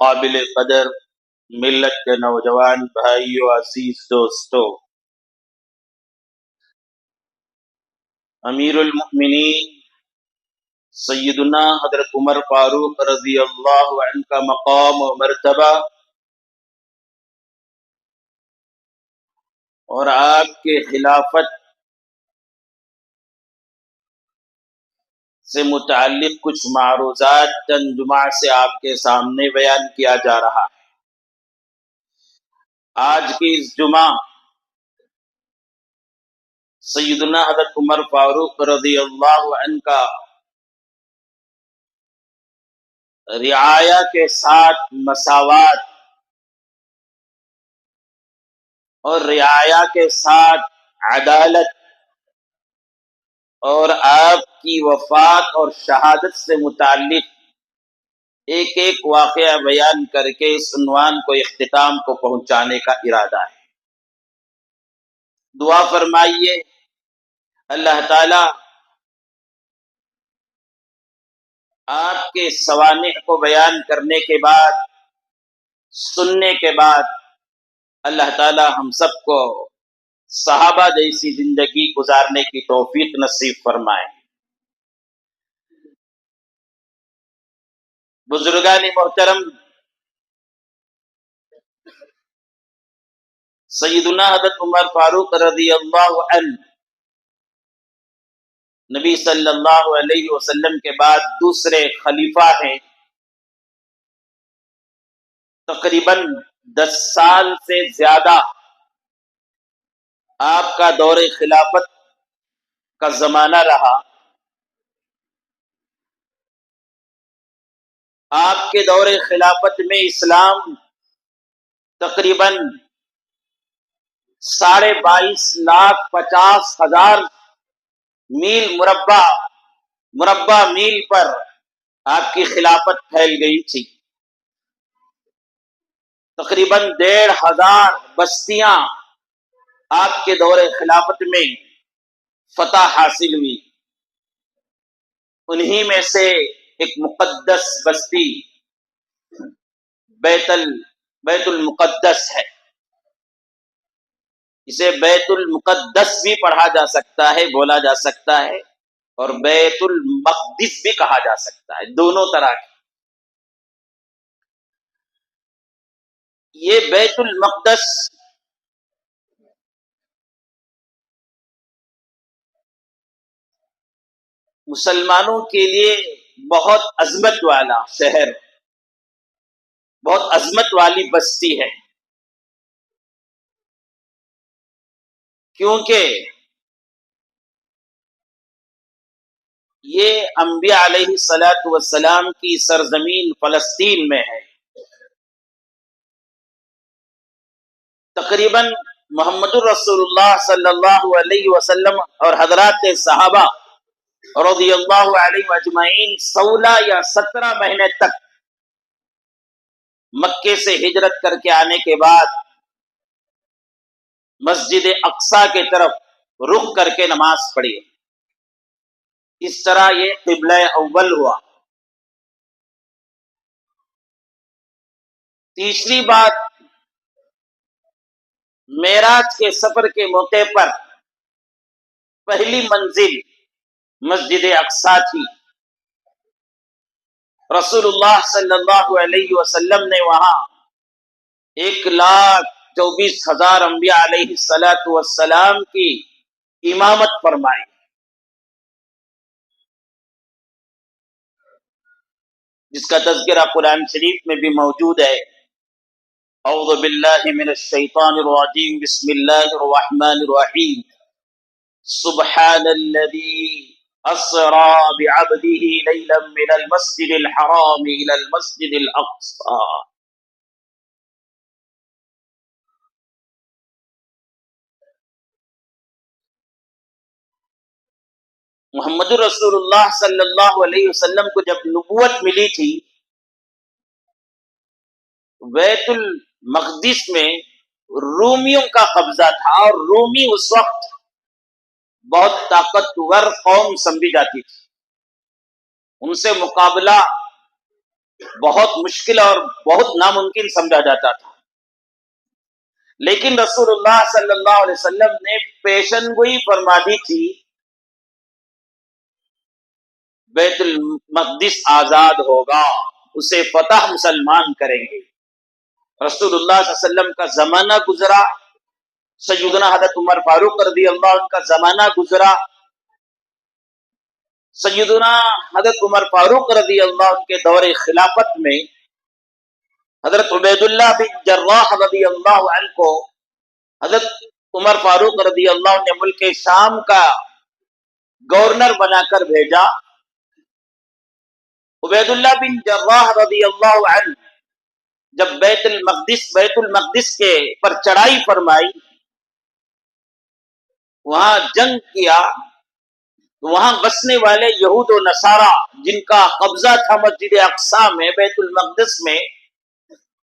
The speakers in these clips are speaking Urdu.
قابل قدر ملت کے نوجوان بھائیوں، عزیز دوستوں، امیر المؤمنین سیدنا حضرت عمر فاروق رضی اللہ عنہ کا مقام و مرتبہ اور آپ کے خلافت سے متعلق کچھ معروضات چند جمعہ سے آپ کے سامنے بیان کیا جا رہا ہے۔ آج کی اس جمعہ سیدنا حضرت عمر فاروق رضی اللہ عنہ کا رعایا کے ساتھ مساوات اور رعایا کے ساتھ عدالت اور آپ کی وفات اور شہادت سے متعلق ایک ایک واقعہ بیان کر کے اس عنوان کو اختتام کو پہنچانے کا ارادہ ہے۔ دعا فرمائیے اللہ تعالی آپ کے سوانح کو بیان کرنے کے بعد، سننے کے بعد، اللہ تعالی ہم سب کو صحابہ جیسی زندگی گزارنے کی توفیق نصیب فرمائے۔ بزرگان محترم، سیدنا حضرت عمر فاروق رضی اللہ عنہ نبی صلی اللہ علیہ وسلم کے بعد دوسرے خلیفہ ہیں۔ تقریباً 10 سال سے زیادہ آپ کا دور خلافت کا زمانہ رہا۔ آپ کے دور خلافت میں اسلام تقریباً 22,50,000 میل مربع میل پر آپ کی خلافت پھیل گئی تھی۔ تقریباً 1,500 بستیاں آپ کے دور خلافت میں فتح حاصل ہوئی۔ انہی میں سے ایک مقدس بستی بیت المقدس ہے۔ اسے بیت المقدس بھی پڑھا جا سکتا ہے، بولا جا سکتا ہے، اور بیت المقدس بھی کہا جا سکتا ہے، دونوں طرح کی۔ یہ بیت المقدس مسلمانوں کے لیے بہت عظمت والا شہر، بہت عظمت والی بستی ہے، کیونکہ یہ انبیاء علیہ الصلاۃ والسلام کی سرزمین فلسطین میں ہے۔ تقریباً محمد الرسول اللہ صلی اللہ علیہ وسلم اور حضرات صحابہ رضی اللہ علیہ اجمعین 16 یا 17 مہینے تک مکے سے ہجرت کر کے آنے کے بعد مسجد اقصی کی طرف رخ کر کے نماز پڑھی۔ اس طرح یہ قبلہ اول ہوا۔ تیسری بات، معراج کے سفر کے موقع پر پہلی منزل مسجد اقصی تھی۔ رسول اللہ صلی اللہ علیہ وسلم نے وہاں 1,24,000 انبیاء علیہ الصلاۃ والسلام کی امامت فرمائی۔ جس کا تذکرہ قرآن شریف میں بھی موجود ہے۔ اعوذ باللہ من الشیطان الرجیم، بسم اللہ الرحمن الرحیم، سبحان الذی اسری بعبده لیلا من المسجد الحرام الى المسجد الاقصی۔ محمد رسول اللہ صلی اللہ علیہ وسلم کو جب نبوت ملی تھی، بیت المقدس میں رومیوں کا قبضہ تھا، اور رومی اس وقت بہت طاقتور قوم سمجھی جاتی تھی۔ ان سے مقابلہ بہت مشکل اور بہت ناممکن سمجھا جاتا تھا، لیکن رسول اللہ صلی اللہ علیہ وسلم نے پیشن گوئی فرما دی تھی بیت المقدس آزاد ہوگا، اسے فتح مسلمان کریں گے۔ رسول اللہ صلی اللہ علیہ وسلم کا زمانہ گزرا، سیدنا حضرت عمر فاروق رضی اللہ عنہ کا زمانہ گزرا، سیدنا حضرت عمر فاروق رضی اللہ عنہ کے دور خلافت میں حضرت عبید اللہ بن جراح رضی اللہ عنہ کو حضرت عمر فاروق رضی اللہ عنہ نے ملک شام کا گورنر بنا کر بھیجا۔ عبید اللہ بن جراح رضی اللہ عنہ جب بیت المقدس کے پر چڑھائی فرمائی، وہاں جنگ کیا، تو وہاں بسنے والے یہود و نصارہ جن کا قبضہ تھا مسجد اقصی میں، بیت المقدس میں،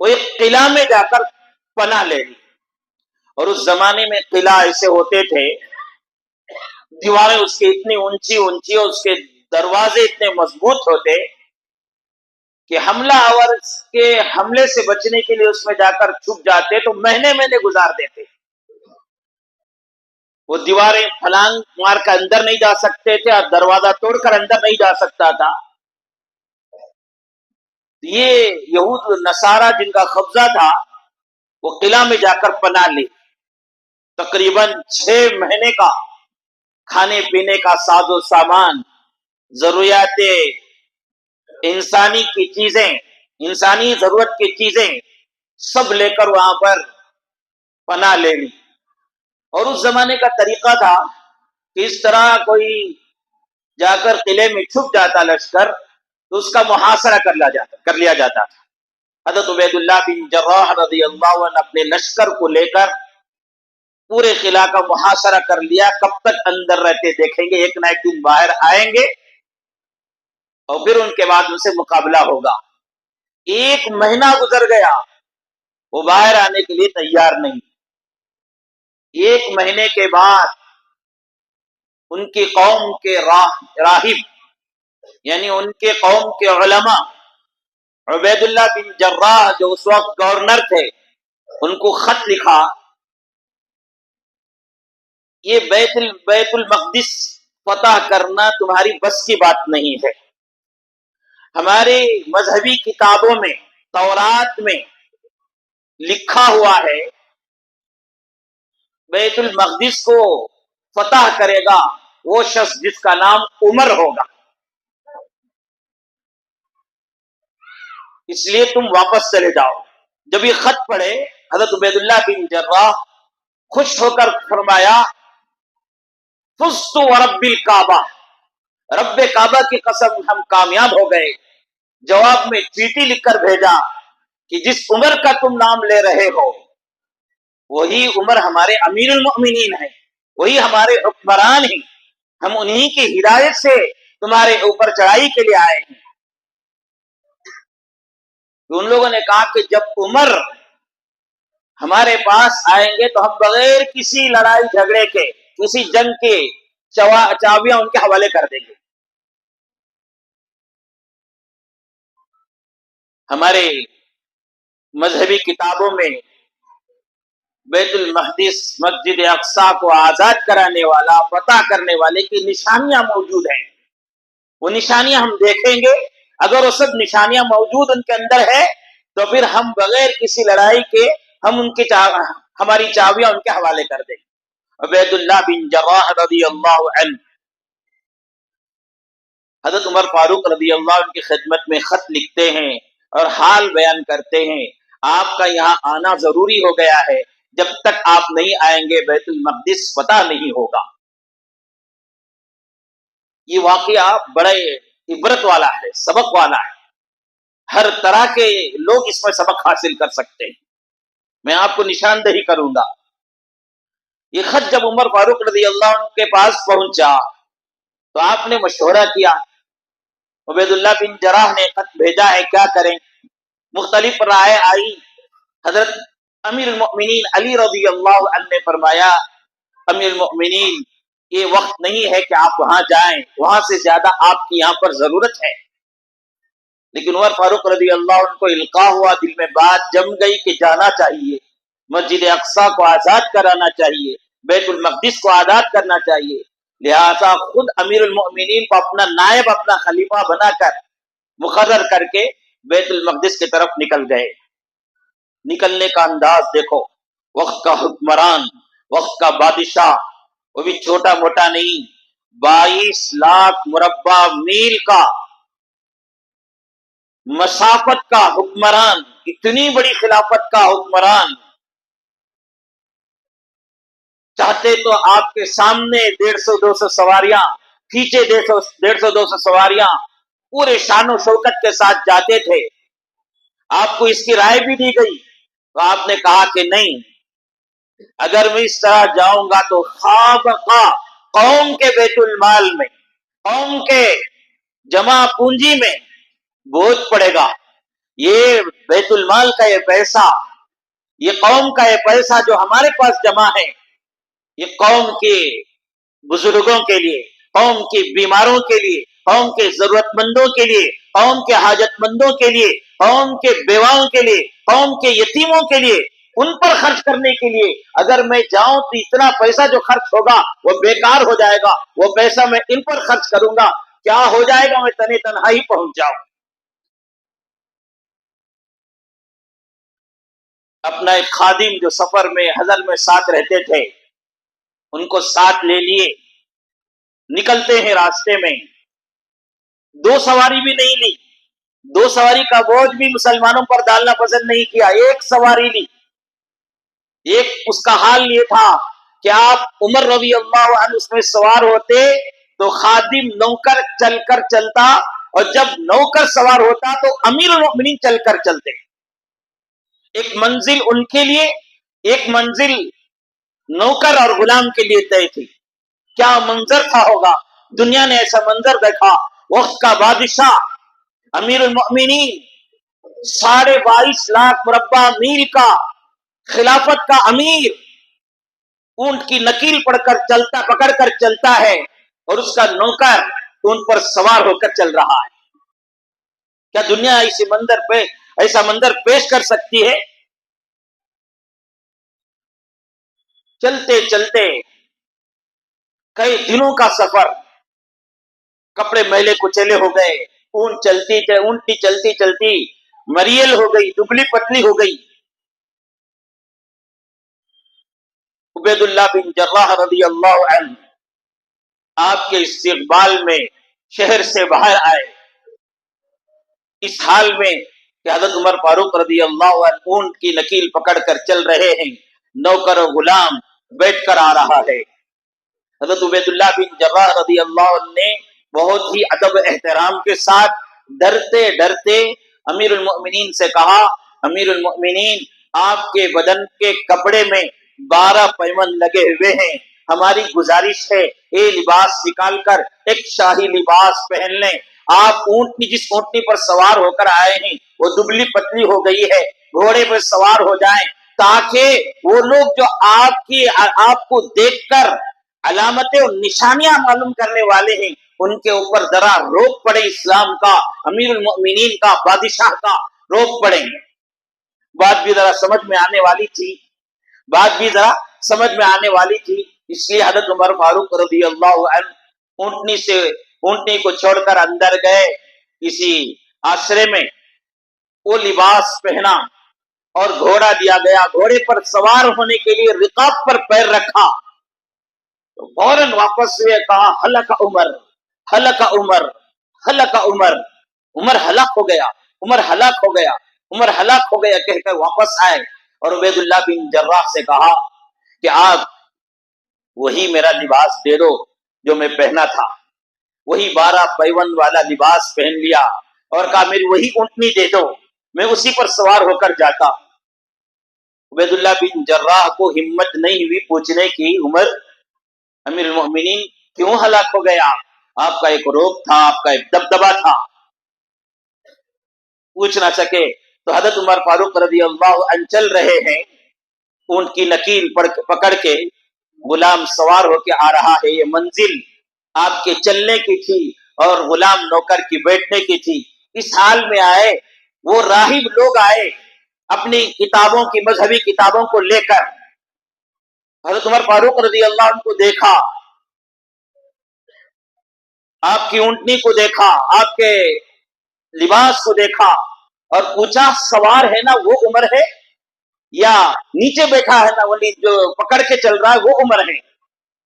وہ ایک قلعہ میں جا کر پناہ لے لی۔ اور اس زمانے میں قلعہ ایسے ہوتے تھے، دیواریں اس کی اتنی اونچی اونچی اور اس کے دروازے اتنے مضبوط ہوتے کہ حملہ آور کے حملے سے بچنے کے لیے اس میں جا کر چھپ جاتے تو مہینے مہینے گزار دیتے۔ وہ دیواریں پھلانگ مار کر اندر نہیں جا سکتے تھے اور دروازہ توڑ کر اندر نہیں جا سکتا تھا۔ یہ یہود نصارہ جن کا قبضہ تھا وہ قلعہ میں جا کر پناہ لی۔ تقریباً 6 مہینے کا کھانے پینے کا ساز و سامان، ضروریات انسانی کی چیزیں، انسانی ضرورت کی چیزیں سب لے کر وہاں پر پناہ لے لی۔ اور اس زمانے کا طریقہ تھا کہ اس طرح کوئی جا کر قلعے میں چھپ جاتا لشکر تو اس کا محاصرہ کر لیا جاتا تھا۔ حضرت عبید اللہ بن جراح رضی اللہ عنہ اپنے لشکر کو لے کر پورے قلعہ کا محاصرہ کر لیا۔ کب تک اندر رہتے دیکھیں گے، ایک نہ ایک دن باہر آئیں گے اور پھر ان کے بعد ان سے مقابلہ ہوگا۔ 1 مہینہ گزر گیا، وہ باہر آنے کے لیے تیار نہیں۔ 1 مہینے کے بعد ان کی قوم کے راہب، یعنی ان کے قوم کے علماء، عبید اللہ بن جراح جو اس وقت گورنر تھے، ان کو خط لکھا، یہ بیت المقدس فتح کرنا تمہاری بس کی بات نہیں ہے۔ ہمارے مذہبی کتابوں میں، تورات میں لکھا ہوا ہے بیت المقدس کو فتح کرے گا وہ شخص جس کا نام عمر ہوگا، اس لیے تم واپس چلے جاؤ۔ جب یہ خط پڑھے، حضرت عبید اللہ بن جراح خوش ہو کر فرمایا، فزت ورب الکعبہ، رب کعبہ کی قسم ہم کامیاب ہو گئے۔ جواب میں چیٹھی لکھ کر بھیجا کہ جس عمر کا تم نام لے رہے ہو وہی عمر ہمارے امیر المؤمنین ہیں، وہی ہمارے حکمران ہیں، ہم انہی کی ہدایت سے تمہارے اوپر چڑھائی کے لیے آئے ہیں۔ تو ان لوگوں نے کہا کہ جب عمر ہمارے پاس آئیں گے تو ہم بغیر کسی لڑائی جھگڑے کے، کسی جنگ کے چابیاں ان کے حوالے کر دیں گے۔ ہمارے مذہبی کتابوں میں بیت المقدس، مسجد اقصی کو آزاد کرانے والا، فتح کرنے والے کی نشانیاں موجود ہیں۔ وہ نشانیاں ہم دیکھیں گے، اگر وہ سب نشانیاں موجود ان کے اندر ہے تو پھر ہم بغیر کسی لڑائی کے ہم ہماری چابیاں ان کے حوالے کر دیں گے۔ عبید اللہ بن جراح رضی اللہ عنہ حضرت عمر فاروق رضی اللہ عنہ کی خدمت میں خط لکھتے ہیں اور حال بیان کرتے ہیں، آپ کا یہاں آنا ضروری ہو گیا ہے، جب تک آپ نہیں آئیں گے بیت المقدس فتح نہیں ہوگا۔ یہ واقعہ بڑے عبرت والا ہے، سبق والا ہے، ہر طرح کے لوگ اس میں سبق حاصل کر سکتے ہیں۔ میں آپ کو نشاندہی کروں گا۔ یہ خط جب عمر فاروق رضی اللہ عنہ کے پاس پہنچا تو آپ نے مشورہ کیا، عبید اللہ بن جراح نے خط بھیجا ہے، کیا کریں؟ مختلف رائے آئی۔ حضرت امیر المؤمنین علی رضی اللہ عنہ نے فرمایا، امیر المؤمنین یہ وقت نہیں ہے کہ آپ وہاں جائیں، وہاں سے زیادہ آپ کی یہاں پر ضرورت ہے، لیکن عمر فاروق رضی اللہ عنہ کو القاء ہوا، دل میں بات جم گئی کہ جانا چاہیے، مسجد اقصی کو آزاد کرانا چاہیے، بیت المقدس کو آزاد کرنا چاہیے۔ لہذا خود امیر المؤمنین کو اپنا نائب، اپنا خلیفہ بنا کر مقرر کر کے بیت المقدس کی طرف نکل گئے۔ نکلنے کا انداز دیکھو، وقت کا حکمران، وقت کا بادشاہ، وہ بھی چھوٹا موٹا نہیں، 22 لاکھ مربع میل کا مسافت کا حکمران، اتنی بڑی خلافت کا حکمران، چاہتے تو آپ کے سامنے 150-200 سواریاں، پیچھے 150-200 سواریاں پورے شان و شوکت کے ساتھ جاتے تھے۔ آپ کو اس کی رائے بھی دی گئی تو آپ نے کہا کہ نہیں، اگر میں اس طرح جاؤں گا تو خامخواہ قوم کے بیت المال میں، قوم کے جمع پونجی میں بوجھ پڑے گا۔ یہ بیت المال کا یہ پیسہ، یہ قوم کا یہ پیسہ جو ہمارے پاس جمع ہے، یہ قوم کے بزرگوں کے لیے، قوم کے بیماروں کے لیے، قوم کے ضرورت مندوں کے لیے، قوم کے حاجت مندوں کے لیے، قوم کے بیواؤں کے لیے، قوم کے یتیموں کے لیے، ان پر خرچ کرنے کے لیے اگر میں جاؤں تو اتنا پیسہ جو خرچ ہوگا وہ بیکار ہو جائے گا، وہ پیسہ میں ان پر خرچ کروں گا، کیا ہو جائے گا، میں تنہی تنہائی پہنچ جاؤں۔ اپنا ایک خادم جو سفر میں حضر میں ساتھ رہتے تھے، ان کو ساتھ لے لیے، نکلتے ہیں راستے میں، 2 سواری بھی نہیں لی، 2 سواری کا بوجھ بھی مسلمانوں پر ڈالنا پسند نہیں کیا، 1 سواری لی۔ ایک اس کا حال یہ تھا کہ آپ عمر رضی اللہ عنہ اس میں سوار ہوتے تو خادم نوکر چل کر چلتا، اور جب نوکر سوار ہوتا تو امیر المؤمنین چل کر چلتے۔ ایک منزل ان کے لیے، ایک منزل نوکر اور غلام کے لیے طے تھی۔ کیا منظر تھا ہوگا، دنیا نے ایسا منظر دیکھا، وقت کا بادشاہ امیر المؤمنین 22.5 لاکھ مربع میل کا خلافت کا امیر اونٹ کی نکیل پکڑ کر چلتا ہے، اور اس کا نوکر ان پر سوار ہو کر چل رہا ہے۔ کیا دنیا ایسا منظر پیش کر سکتی ہے؟ چلتے چلتے کئی دنوں کا سفر، کپڑے میلے کچیلے ہو گئے، اونٹنی چلتی چلتی مریل ہو گئی، دبلی پتلی ہو گئی۔ عبید اللہ بن جراح رضی اللہ عنہ آپ کے استقبال میں شہر سے باہر آئے، اس حال میں کہ حضرت عمر فاروق رضی اللہ عنہ اونٹ کی نکیل پکڑ کر چل رہے ہیں، نوکر و غلام بیٹھ کر آ رہا ہے۔ حضرت عبید اللہ بن جراح رضی اللہ عنہ نے بہت ہی ادب احترام کے ساتھ ڈرتے ڈرتے امیر المؤمنین سے کہا، امیر المؤمنین، آپ کے بدن کے کپڑے میں 12 پیوند لگے ہوئے ہیں، ہماری گزارش ہے یہ لباس نکال کر ایک شاہی لباس پہن لیں۔ آپ جس اونٹنی پر سوار ہو کر آئے ہیں وہ دبلی پتلی ہو گئی ہے، گھوڑے پر سوار ہو جائیں تاکہ وہ لوگ جو آپ کو دیکھ کر علامتیں اور نشانیاں معلوم کرنے والے ہیں ان کے اوپر ذرا روک پڑے، اسلام کا، امیر المؤمنین کا، بادشاہ کا روک پڑے۔ بات بھی ذرا سمجھ میں آنے والی تھی، اس لیے حضرت عمر فاروق رضی اللہ عنہ اونٹنی کو چھوڑ کر اندر گئے کسی آشرے میں، وہ لباس پہنا اور گھوڑا دیا گیا، گھوڑے پر سوار ہونے کے لیے رکاب پر پیر رکھا تو فوراً واپس ہوئے، کہا ہلک عمر، ہلک عمر، ہلک عمر، عمر ہلاک ہو گیا، عمر ہلاک ہو گیا، عمر ہلاک ہو گیا کہہ کر واپس آئے، اور عبید اللہ بن جراح سے کہا کہ آپ وہی میرا لباس دے دو جو میں پہنا تھا، وہی 12 پیوند والا لباس پہن لیا، اور کہا میری وہی اونٹنی دے دو، میں اسی پر سوار ہو کر جاتا۔ عبید اللہ بن جراح کو ہمت نہیں ہوئی پوچھنے کی، عمر امیر المؤمنین کیوں ہلاک ہو گیا؟ آپ کا ایک روب تھا، آپ کا ایک دبدبا تھا، پوچھ نہ سکے تو حضرت عمر فاروق رضی اللہ عنہ چل رہے ہیں، اونٹ کی نکیل پکڑ کے غلام سوار ہو کے آ رہا ہے، یہ منزل آپ کے چلنے کی تھی اور غلام نوکر کی بیٹھنے کی تھی، اس حال میں آئے، وہ راہب لوگ آئے اپنی کتابوں کی، مذہبی کتابوں کو لے کر، حضرت عمر فاروق رضی اللہ عنہ کو دیکھا، آپ کی اونٹنی کو دیکھا، آپ کے لباس کو دیکھا اور پوچھا سوار ہے نا وہ عمر ہے، یا نیچے بیٹھا ہے نا ولی جو پکڑ کے چل رہا ہے وہ عمر ہے؟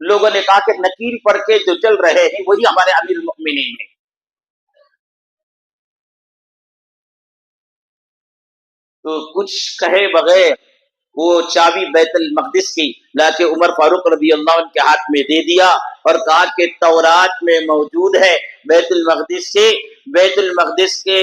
لوگوں نے کہا کہ نکیل پڑھ کے جو چل رہے ہیں وہی ہمارے امیر المؤمنین ہیں۔ تو کچھ کہے بغیر وہ چابی بیت المقدس کی لا کے عمر فاروق رضی اللہ عنہ کے ہاتھ میں دے دیا اور کہا کہ تورات میں موجود ہے بیت المقدس کے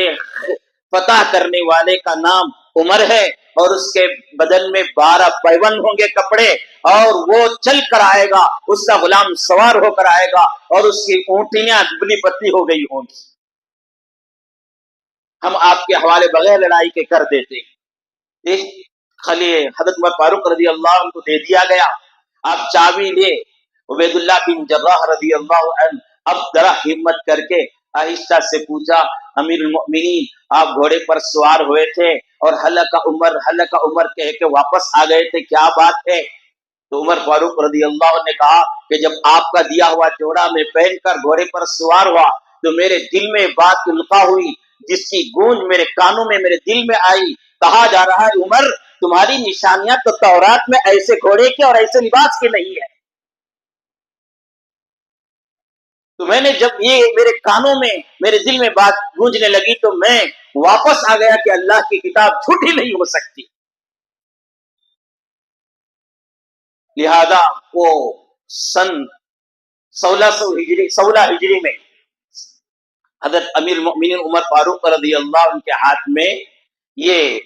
فتح کرنے والے کا نام عمر ہے، اور اس کے بدن میں 12 پیوند ہوں گے کپڑے، اور وہ چل کر آئے گا، اس کا غلام سوار ہو کر آئے گا اور اس کی اونٹنیاں دبلی پتلی ہو گئی ہوں گی، ہم آپ کے حوالے بغیر لڑائی کے کر دیتے۔ ایک حضرت عمر فاروق رضی اللہ عنہ کو دے دیا گیا، آپ چابی لے، عبید اللہ بن جراح رضی اللہ عنہ اب ذرا ہمت کر کے آہستہ سے پوچھا، امیر المؤمنین آپ گھوڑے پر سوار ہوئے تھے اور حلق عمر کہہ کے واپس آ گئے تھے، کیا بات ہے؟ تو عمر فاروق رضی اللہ عنہ نے کہا کہ جب آپ کا دیا ہوا جوڑا میں پہن کر گھوڑے پر سوار ہوا تو میرے دل میں بات القا ہوئی، جس کی گونج میرے کانوں میں، میرے دل میں آئی، کہا جا رہا ہے عمر تمہاری نشانیاں تو تورات میں ایسے گھوڑے کے اور ایسے لباس کے نہیں ہے۔ تو میں نے جب یہ میرے کانوں میں، میرے دل میں بات گونجنے لگی تو میں واپس آ گیا کہ اللہ کی کتاب جھوٹی نہیں ہو سکتی۔ لہذا وہ سن 16 ہجری میں حضرت امیر المؤمنین عمر فاروق رضی اللہ عنہ کے ہاتھ میں یہ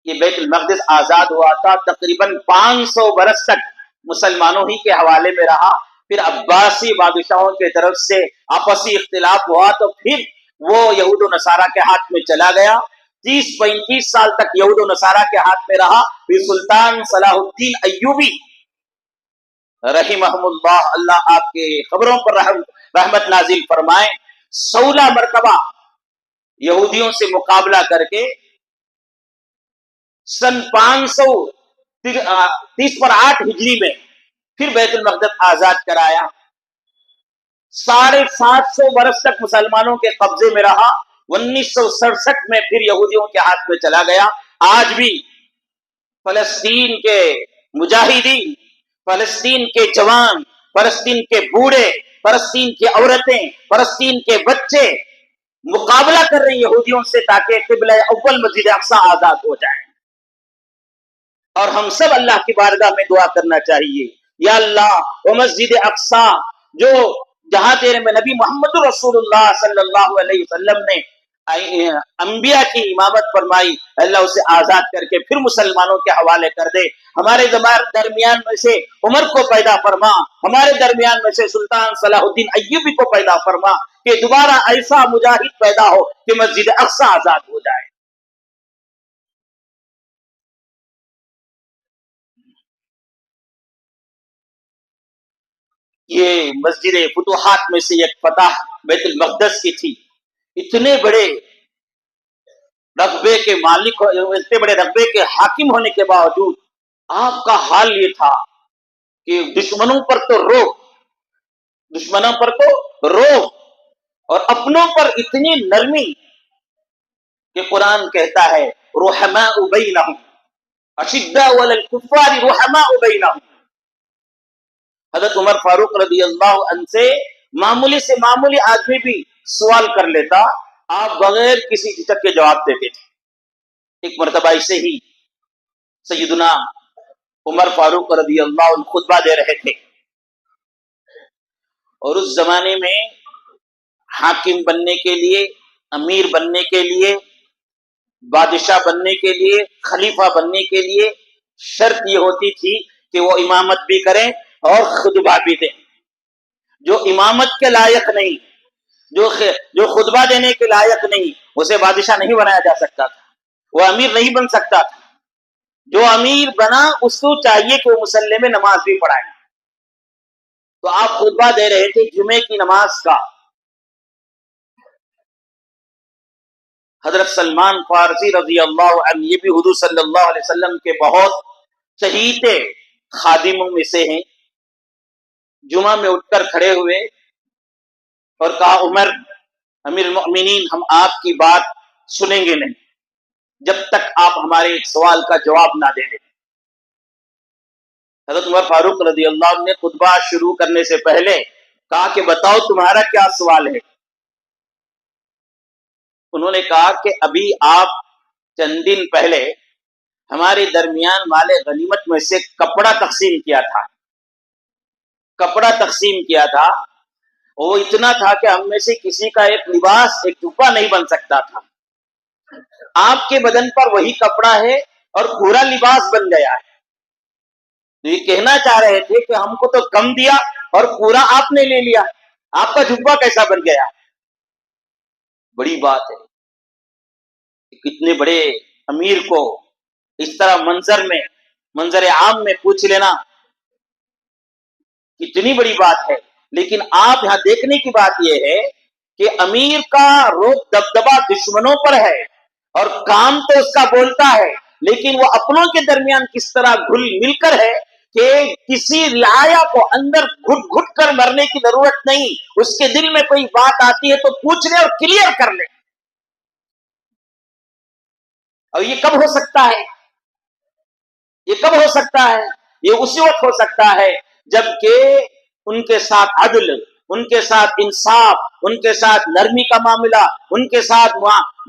بیت المقدس آزاد ہوا تھا۔ تقریباً 500 برس تک مسلمانوں ہی کے حوالے میں رہا، پھر عباسی بادشاہوں کی طرف سے آپسی اختلاف ہوا تو پھر وہ یہود و نصارہ کے ہاتھ میں چلا گیا، 30-35 سال تک یہود و نصارہ کے ہاتھ میں رہا، پھر سلطان صلاح الدین ایوبی رحمہ اللہ، اللہ آپ کے خبروں پر رحمت نازل فرمائیں، 16 مرتبہ یہودیوں سے مقابلہ کر کے سن 530 ہجری میں پھر بیت المقدس آزاد کرایا۔ 750 برس تک مسلمانوں کے قبضے میں رہا، 1967 میں پھر یہودیوں کے ہاتھ میں چلا گیا۔ آج بھی فلسطین کے مجاہدین، فلسطین کے جوان، فلسطین کے بوڑھے، فلسطین کی عورتیں، فلسطین کے بچے مقابلہ کر رہے ہیں یہودیوں سے تاکہ قبلہ اول مسجد اقصی آزاد ہو جائے، اور ہم سب اللہ کی بارگاہ میں دعا کرنا چاہیے، یا اللہ وہ مسجد اقصی جو جہاں تیرے میں نبی محمد رسول اللہ صلی اللہ علیہ وسلم نے انبیاء کی امامت فرمائی، اللہ اسے آزاد کر کے پھر مسلمانوں کے حوالے کر دے، ہمارے درمیان میں سے عمر کو پیدا فرما، ہمارے درمیان میں سے سلطان صلاح الدین ایوبی کو پیدا فرما کہ دوبارہ ایسا مجاہد پیدا ہو کہ مسجد اقصی آزاد ہو جائے۔ یہ مسجد فتوحات میں سے ایک فتح بیت المقدس کی تھی۔ اتنے بڑے رقبے کے مالک، اتنے بڑے رقبے کے حاکم ہونے کے باوجود آپ کا حال یہ تھا کہ دشمنوں پر تو روب اور اپنوں پر اتنی نرمی کہ قرآن کہتا ہے رحماء بینہم اشداء علی الکفار رحماء بینہم۔ حضرت عمر فاروق رضی اللہ عنہ سے معمولی سے معمولی آدمی بھی سوال کر لیتا، آپ بغیر کسی جھجک کے جواب دیتے تھے۔ ایک مرتبہ ایسے ہی سیدنا عمر فاروق رضی اللہ عنہ خطبہ دے رہے تھے، اور اس زمانے میں حاکم بننے کے لیے، امیر بننے کے لیے، بادشاہ بننے کے لیے، خلیفہ بننے کے لیے شرط یہ ہوتی تھی کہ وہ امامت بھی کریں اور خطبہ بھی دیں۔ جو امامت کے لائق نہیں، جو خطبہ دینے کے لائق نہیں، اسے بادشاہ نہیں بنایا جا سکتا تھا، وہ امیر نہیں بن سکتا تھا۔ جو امیر بنا اس کو چاہیے کہ وہ مصلی میں نماز بھی پڑھائے۔ تو آپ خطبہ دے رہے تھے جمعے کی نماز کا، حضرت سلمان فارسی رضی اللہ عنہ یہ بھی حضور صلی اللہ علیہ وسلم کے بہت چہیتے خادموں میں سے ہیں. جمعہ میں اٹھ کر کھڑے ہوئے اور کہا عمر امیر المؤمنین ہم آپ کی بات سنیں گے نہیں جب تک آپ ہمارے ایک سوال کا جواب نہ دے دیں. حضرت عمر فاروق رضی اللہ عنہ نے خطبہ شروع کرنے سے پہلے کہا کہ بتاؤ تمہارا کیا سوال ہے. انہوں نے کہا کہ ابھی آپ چند دن پہلے ہمارے درمیان مال غنیمت میں سے کپڑا تقسیم کیا تھا. کپڑا تقسیم کیا تھا وہ اتنا تھا کہ ہم میں سے کسی کا ایک لباس ایک جبہ نہیں بن سکتا تھا. آپ کے بدن پر وہی کپڑا ہے اور پورا لباس بن گیا ہے. یہ کہنا چاہ رہے تھے کہ ہم کو تو کم دیا اور پورا آپ نے لے لیا, آپ کا جبہ کیسا بن گیا. بڑی بات ہے کتنے بڑے امیر کو اس طرح منظر عام میں پوچھ لینا کتنی بڑی بات ہے. لیکن آپ یہاں دیکھنے کی بات یہ ہے کہ امیر کا روب دبدبہ دشمنوں پر ہے اور کام تو اس کا بولتا ہے, لیکن وہ اپنوں کے درمیان کس طرح گھل مل کر ہے کہ کسی رعایا کو اندر گھٹ گھٹ کر مرنے کی ضرورت نہیں. اس کے دل میں کوئی بات آتی ہے تو پوچھ لے اور کلیئر کر لے. اور یہ کب ہو سکتا ہے, یہ کب ہو سکتا ہے, یہ اسی وقت ہو سکتا ہے جبکہ ان کے ساتھ عدل, ان کے ساتھ انصاف, ان کے ساتھ نرمی کا معاملہ, ان کے ساتھ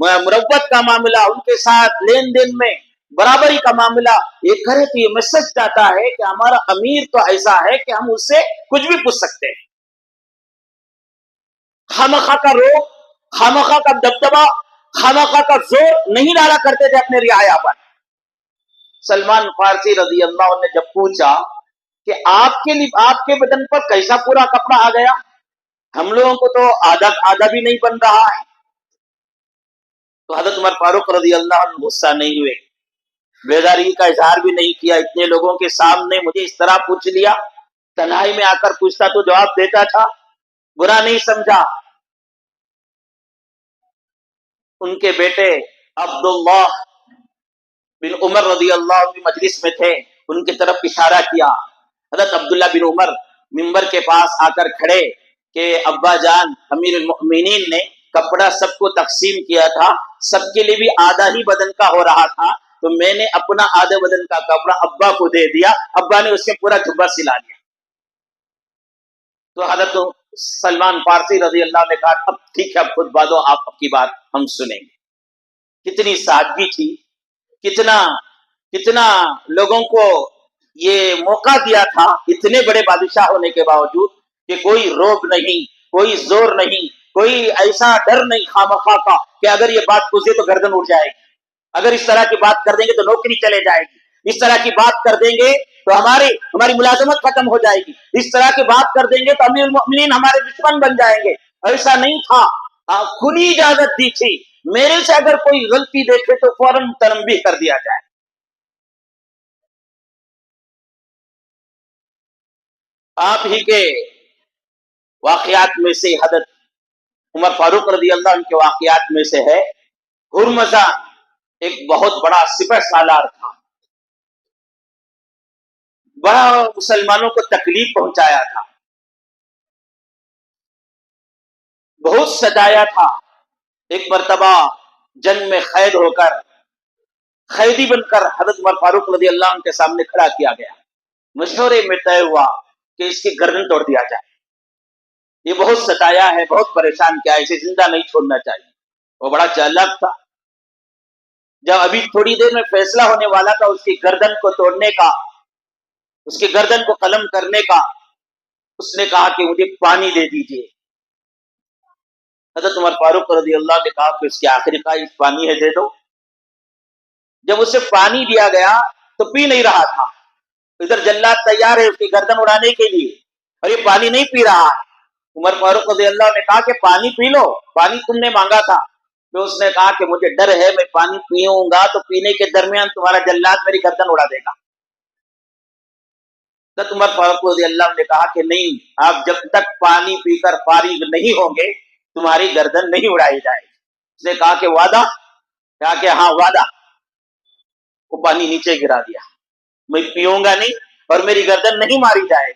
مروت کا معاملہ, ان کے ساتھ لین دین میں برابری کا معاملہ یہ کرے تو یہ میسج جاتا ہے کہ ہمارا امیر تو ایسا ہے کہ ہم اس سے کچھ بھی پوچھ سکتے ہیں. خامخواہ کا روب, خامخواہ کا دبدبہ, خامخواہ کا زور نہیں ڈالا کرتے تھے اپنے رعایا پر. سلمان فارسی رضی اللہ عنہ نے جب پوچھا کہ آپ کے بدن پر کیسا پورا کپڑا آ گیا, ہم لوگوں کو تو آدھا بھی نہیں بن رہا ہے, تو حضرت عمر فاروق رضی اللہ عنہ غصہ نہیں ہوئے, بیداری کا اظہار بھی نہیں کیا. اتنے لوگوں کے سامنے مجھے اس طرح پوچھ لیا, تنہائی میں آ کر پوچھتا تو جواب دیتا تھا, برا نہیں سمجھا. ان کے بیٹے عبداللہ بن عمر رضی اللہ عنہ مجلس میں تھے, ان کی طرف اشارہ کیا. حضرت عبداللہ بن عمر منبر کے پاس آ کر کھڑے کہ ابا جان امیر المؤمنین نے کپڑا سب کو تقسیم کیا تھا, سب کے لیے بھی آدھا ہی بدن کا ہو رہا تھا, تو میں نے اپنا آدھے بدن کا کپڑا ابا کو دے دیا, ابا نے اس سے پورا جبہ سلا دیا. تو حضرت سلمان فارسی رضی اللہ عنہ نے کہا اب ٹھیک ہے, اب خود بادو آپ کی بات ہم سنیں گے. کتنی سادگی تھی, کتنا لوگوں کو یہ موقع دیا تھا اتنے بڑے بادشاہ ہونے کے باوجود کہ کوئی روب نہیں, کوئی زور نہیں, کوئی ایسا ڈر نہیں خامخواہ کا کہ اگر یہ بات پوچھے تو گردن اڑ جائے گی, اگر اس طرح کی بات کر دیں گے تو نوکری چلے جائے گی, اس طرح کی بات کر دیں گے تو ہماری ملازمت ختم ہو جائے گی, اس طرح کی بات کر دیں گے تو امیر المؤمنین ہمارے دشمن بن جائیں گے. ایسا نہیں تھا, کھلی اجازت دی تھی, میرے سے اگر کوئی غلطی دیکھے تو فوراً تنبیہ کر دیا جائے. آپ ہی کے واقعات میں سے حضرت عمر فاروق رضی اللہ عنہ کے واقعات میں سے ہے ہرمزہ, ایک بہت بڑا سپہ سالار تھا, بڑا مسلمانوں کو تکلیف پہنچایا تھا, بہت ستایا تھا. ایک مرتبہ جنگ میں قید ہو کر قیدی بن کر حضرت عمر فاروق رضی اللہ عنہ کے سامنے کھڑا کیا گیا. مشورے میں طے ہوا کہ اس کی گردن توڑ دیا جائے. یہ بہت ستایا ہے, بہت پریشان کیا ہے, اسے زندہ نہیں چھوڑنا چاہیے. وہ بڑا چالاک تھا, جب ابھی تھوڑی دیر میں فیصلہ ہونے والا تھا اس کی گردن کو توڑنے کا, اس کی گردن کو قلم کرنے کا, اس نے کہا کہ مجھے پانی دے دیجیے. حضرت عمر فاروق رضی اللہ نے کہا کہ اس کی آخری خواہش پانی ہے, دے دو. جب اسے پانی دیا گیا تو پی نہیں رہا تھا, ادھر جلاد تیار ہے اس کی گردن اڑانے کے لیے اور یہ پانی نہیں پی رہا. عمر فاروق رضی اللہ نے کہا کہ پانی پی لو, پانی تم نے مانگا تھا. تو اس نے کہا کہ مجھے ڈر ہے میں پانی پیوں گا تو پینے کے درمیان تمہارا جلاد میری گردن اڑا دے گا. حضرت عمر فاروق رضی اللہ نے کہا کہ نہیں, آپ جب تک پانی پی کر فارغ نہیں ہوں گے تمہاری گردن نہیں اڑائی جائے. اس نے کہا کہ وعدہ, کہا کہ ہاں وعدہ. وہ پانی نیچے گرا دیا. میں پیوں گا نہیں اور میری گردن نہیں ماری جائے.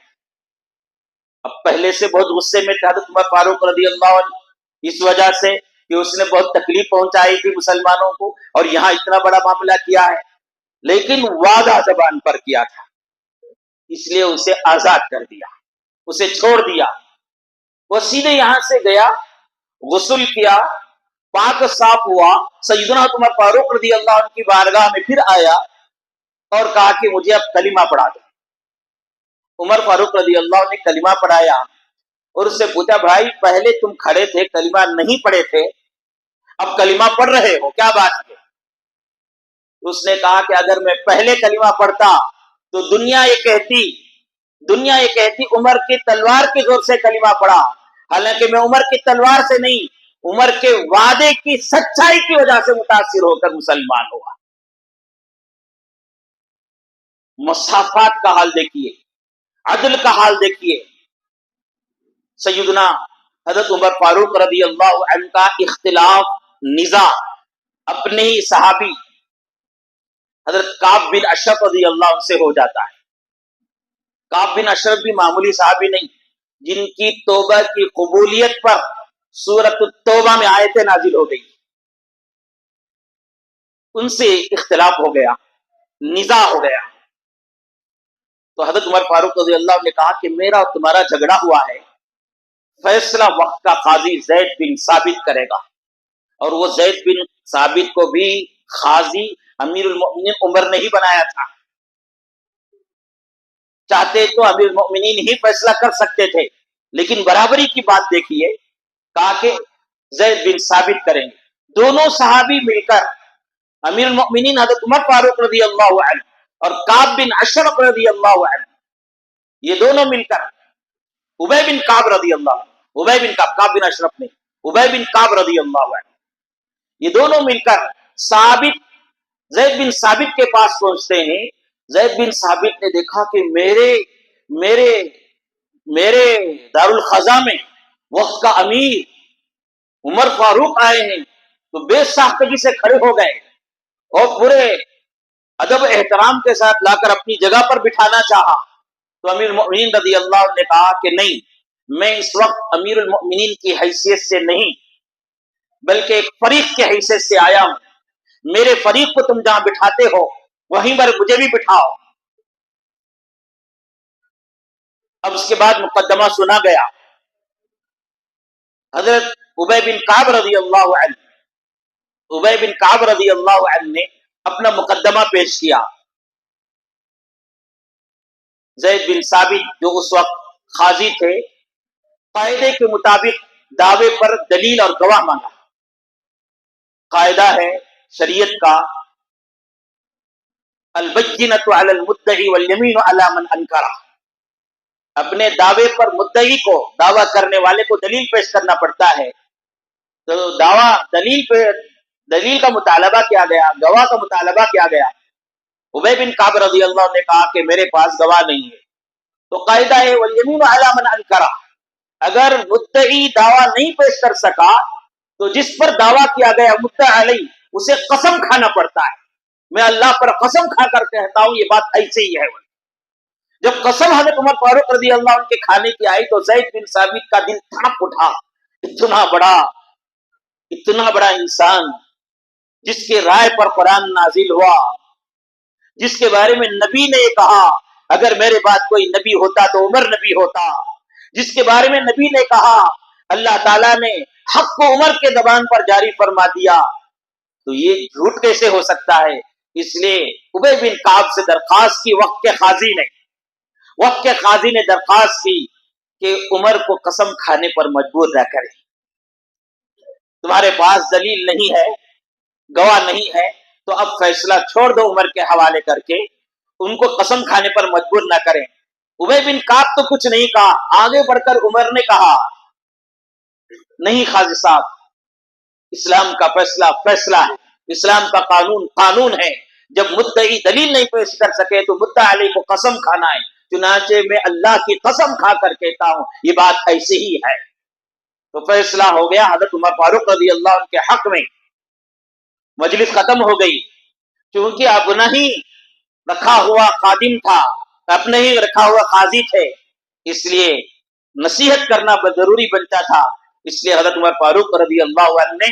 اب پہلے سے بہت غصے میں تھے حضرت عمر فاروق رضی اللہ عنہ اس وجہ سے کہ اس نے بہت تکلیف پہنچائی تھی مسلمانوں کو اور یہاں اتنا بڑا معاملہ کیا ہے، لیکن وعدہ زبان پر کیا تھا، اس لیے اسے آزاد کر دیا، اسے چھوڑ دیا. وہ سیدھے یہاں سے گیا، غسل کیا، پاک صاف ہوا، سیدنا عمر فاروق رضی اللہ عنہ کی بارگاہ میں پھر آیا اور کہا کہ مجھے اب کلمہ پڑھا دو. عمر فاروق رضی اللہ عنہ نے کلمہ پڑھایا اور اس سے پوچھا بھائی پہلے تم کھڑے تھے کلمہ نہیں پڑھے تھے، اب کلمہ پڑھ رہے ہو، کیا بات ہے؟ اس نے کہا کہ اگر میں پہلے کلمہ پڑھتا تو دنیا یہ کہتی عمر کی تلوار کے زور سے کلمہ پڑھا، حالانکہ میں عمر کی تلوار سے نہیں، عمر کے وعدے کی سچائی کی وجہ سے متاثر ہو کر مسلمان ہوا. مسافات کا حال دیکھیے، عدل کا حال دیکھیے. سیدنا حضرت عمر فاروق رضی اللہ عنہ کا اختلاف نزاع اپنے ہی صحابی حضرت کعب بن اشرف رضی اللہ عنہ سے ہو جاتا ہے. کعب بن اشرف بھی معمولی صحابی نہیں، جن کی توبہ کی قبولیت پر سورۃ التوبہ میں آیتیں نازل ہو گئی. ان سے اختلاف ہو گیا، نزاع ہو گیا. تو حضرت عمر فاروق رضی اللہ عنہ نے کہا کہ میرا اور تمہارا جھگڑا ہوا ہے، فیصلہ وقت کا قاضی زید بن ثابت کرے گا. اور وہ زید بن ثابت کو بھی قاضی امیر المؤمنین عمر نے ہی بنایا تھا. چاہتے تو امیر المؤمنین ہی فیصلہ کر سکتے تھے، لیکن برابری کی بات دیکھیے، کہا کہ زید بن ثابت کریں گے. دونوں صحابی مل کر امیر المؤمنین حضرت عمر فاروق رضی اللہ عنہ اور کعب بن اشرف رضی اللہ عنہ، یہ دونوں مل کر ابی بن کعب رضی اللہ عنہ، ابی بن کعب، کعب بن اشرف نے، ابی بن کعب رضی اللہ عنہ، یہ دونوں مل کر ثابت زید بن ثابت کے پاس پہنچتے ہیں. زید بن ثابت نے دیکھا کہ میرے دارالخزا میں وقت کا امیر عمر فاروق آئے ہیں، تو بے ساختگی سے کھڑے ہو گئے اور پورے ادب احترام کے ساتھ لا کر اپنی جگہ پر بٹھانا چاہا. تو امیر المؤمنین رضی اللہ عنہ نے کہا کہ نہیں، میں اس وقت امیر المؤمنین کی حیثیت سے نہیں بلکہ ایک فریق کی حیثیت سے آیا ہوں. میرے فریق کو تم جہاں بٹھاتے ہو وہیں پر مجھے بھی بٹھاؤ. اب اس کے بعد مقدمہ سنا گیا. حضرت ابی بن کعب رضی اللہ عنہ، ابی بن کعب رضی اللہ عنہ نے اپنا مقدمہ پیش کیا. زید بن ثابت جو اس وقت قاضی تھے، قاعدے کے مطابق دعوے پر دلیل اور گواہ مانگا. قاعدہ ہے شریعت کا البینۃ علی المدعی والیمین علی من انکر. اپنے دعوے پر مدعی کو، دعویٰ کرنے والے کو دلیل پیش کرنا پڑتا ہے. تو دلیل کا مطالبہ کیا گیا، گواہ کا مطالبہ کیا گیا. ابی بن کعب رضی اللہ عنہ نے کہا کہ میرے پاس گواہ نہیں ہے. تو قاعدہ ہے والیمین علی من انکر، اگر مدعی دعویٰ نہیں پیش کر سکا تو جس پر دعویٰ کیا گیا مدعی علیہ اسے قسم کھانا پڑتا ہے. میں اللہ پر قسم کھا کر کہتا ہوں یہ بات ایسے ہی ہے. جب قسم حضرت عمر فاروق رضی اللہ عنہ کے کھانے کی آئی تو زید بن ثابت کا دل تڑپ اٹھا. اتنا بڑا انسان جس کے رائے پر قرآن نازل ہوا، جس کے بارے میں نبی نے کہا اگر میرے بعد کوئی نبی ہوتا تو عمر نبی ہوتا، جس کے بارے میں نبی نے کہا اللہ تعالیٰ نے حق کو عمر کے زبان پر جاری فرما دیا، تو یہ جھوٹ کیسے ہو سکتا ہے؟ اس لیے ابی بن کعب سے درخواست کی، وقت کے قاضی نے درخواست کی کہ عمر کو قسم کھانے پر مجبور نہ کرے. تمہارے پاس دلیل نہیں ہے، گواہ نہیں ہے، تو اب فیصلہ چھوڑ دو عمر کے حوالے کر کے، ان کو قسم کھانے پر مجبور نہ کریں. ابی بن کعب تو کچھ نہیں کہا. آگے بڑھ کر عمر نے کہا نہیں قاضی صاحب، اسلام کا فیصلہ ہے، اسلام کا قانون ہے. جب مدعی دلیل نہیں پیش کر سکے تو مدعی علیہ کو قسم کھانا ہے. چنانچہ میں اللہ کی قسم کھا کر کہتا ہوں یہ بات ایسی ہی ہے. تو فیصلہ ہو گیا حضرت عمر فاروق رضی اللہ عنہ کے حق میں. مجلس ختم ہو گئی، کیونکہ اپنا ہی رکھا ہوا خادم تھا، اپنے ہی رکھا ہوا قاضی تھے، اس لیے نصیحت کرنا ضروری بنتا تھا۔ اس لیے حضرت عمر فاروق رضی اللہ عنہ نے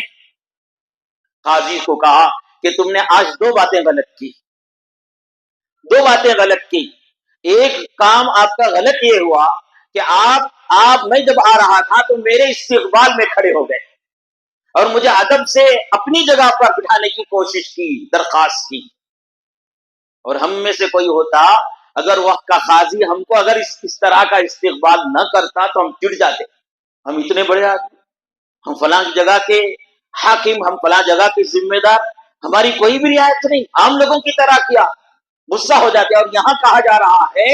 قاضی کو کہا کہ تم نے آج دو باتیں غلط کی، دو باتیں غلط کی۔ ایک کام آپ کا غلط یہ ہوا کہ آپ میں جب آ رہا تھا تو میرے استقبال میں کھڑے ہو گئے اور مجھے ادب سے اپنی جگہ پر بٹھانے کی کوشش کی، درخواست کی۔ اور ہم میں سے کوئی ہوتا اگر وقت کا قاضی ہم کو اگر اس طرح کا استقبال نہ کرتا تو ہم چڑ جاتے، ہم اتنے بڑے آدمی، ہم فلاں جگہ کے حاکم، ہم فلاں جگہ کے ذمہ دار، ہماری کوئی بھی رعایت نہیں، عام لوگوں کی طرح کیا، غصہ ہو جاتے۔ اور یہاں کہا جا رہا ہے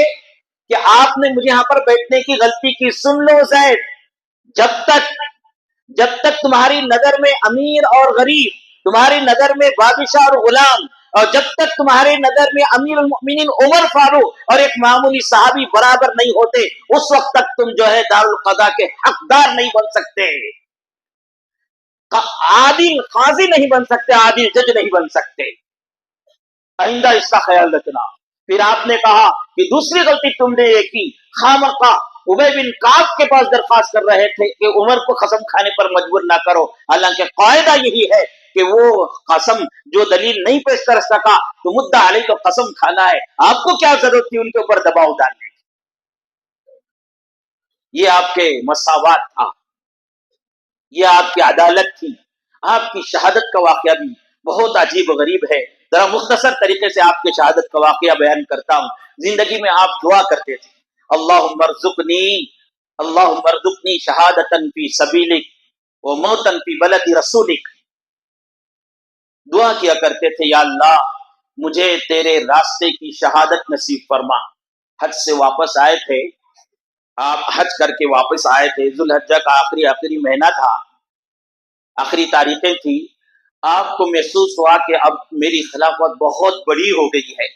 کہ آپ نے مجھے یہاں پر بیٹھنے کی غلطی کی، سن لو زید، جب تک تمہاری نظر میں امیر اور غریب، تمہاری نظر میں بادشاہ اور غلام، اور جب تک تمہاری نظر میں امیر المؤمنین عمر فاروق اور ایک معمولی صحابی برابر نہیں ہوتے، اس وقت تک تم جو ہے دارالقضا کے حقدار نہیں بن سکتے، عادل قاضی نہیں بن سکتے، عادل جج نہیں بن سکتے، آئندہ اس کا خیال رکھنا۔ پھر آپ نے کہا کہ دوسری غلطی تم نے یہ کی، خامخواہ ابی بن کعب کے پاس درخواست کر رہے تھے کہ عمر کو قسم کھانے پر مجبور نہ کرو، حالانکہ قاعدہ یہی ہے کہ وہ قسم جو دلیل نہیں پیش کر سکا تو مدعا علیہ کو قسم کھانا ہے، آپ کو کیا ضرورت تھی ان کے اوپر دباؤ ڈالنے کی؟ یہ آپ کے مساوات تھا، یہ آپ کی عدالت تھی۔ آپ کی شہادت کا واقعہ بھی بہت عجیب و غریب ہے، ذرا مختصر طریقے سے آپ کی شہادت کا واقعہ بیان کرتا ہوں۔ زندگی میں آپ دعا کرتے تھے، اللہم ارزقنی شہادتا فی سبیلک و موتا فی بلد رسولک۔ دعا کیا کرتے تھے، یا اللہ مجھے تیرے راستے کی شہادت نصیب فرما۔ حج سے واپس آئے تھے آپ، حج کر کے واپس آئے تھے، ذوالحجہ کا آخری مہینہ تھا، آخری تاریخیں تھی، آپ کو محسوس ہوا کہ اب میری خلافت بہت بڑی ہو گئی ہے،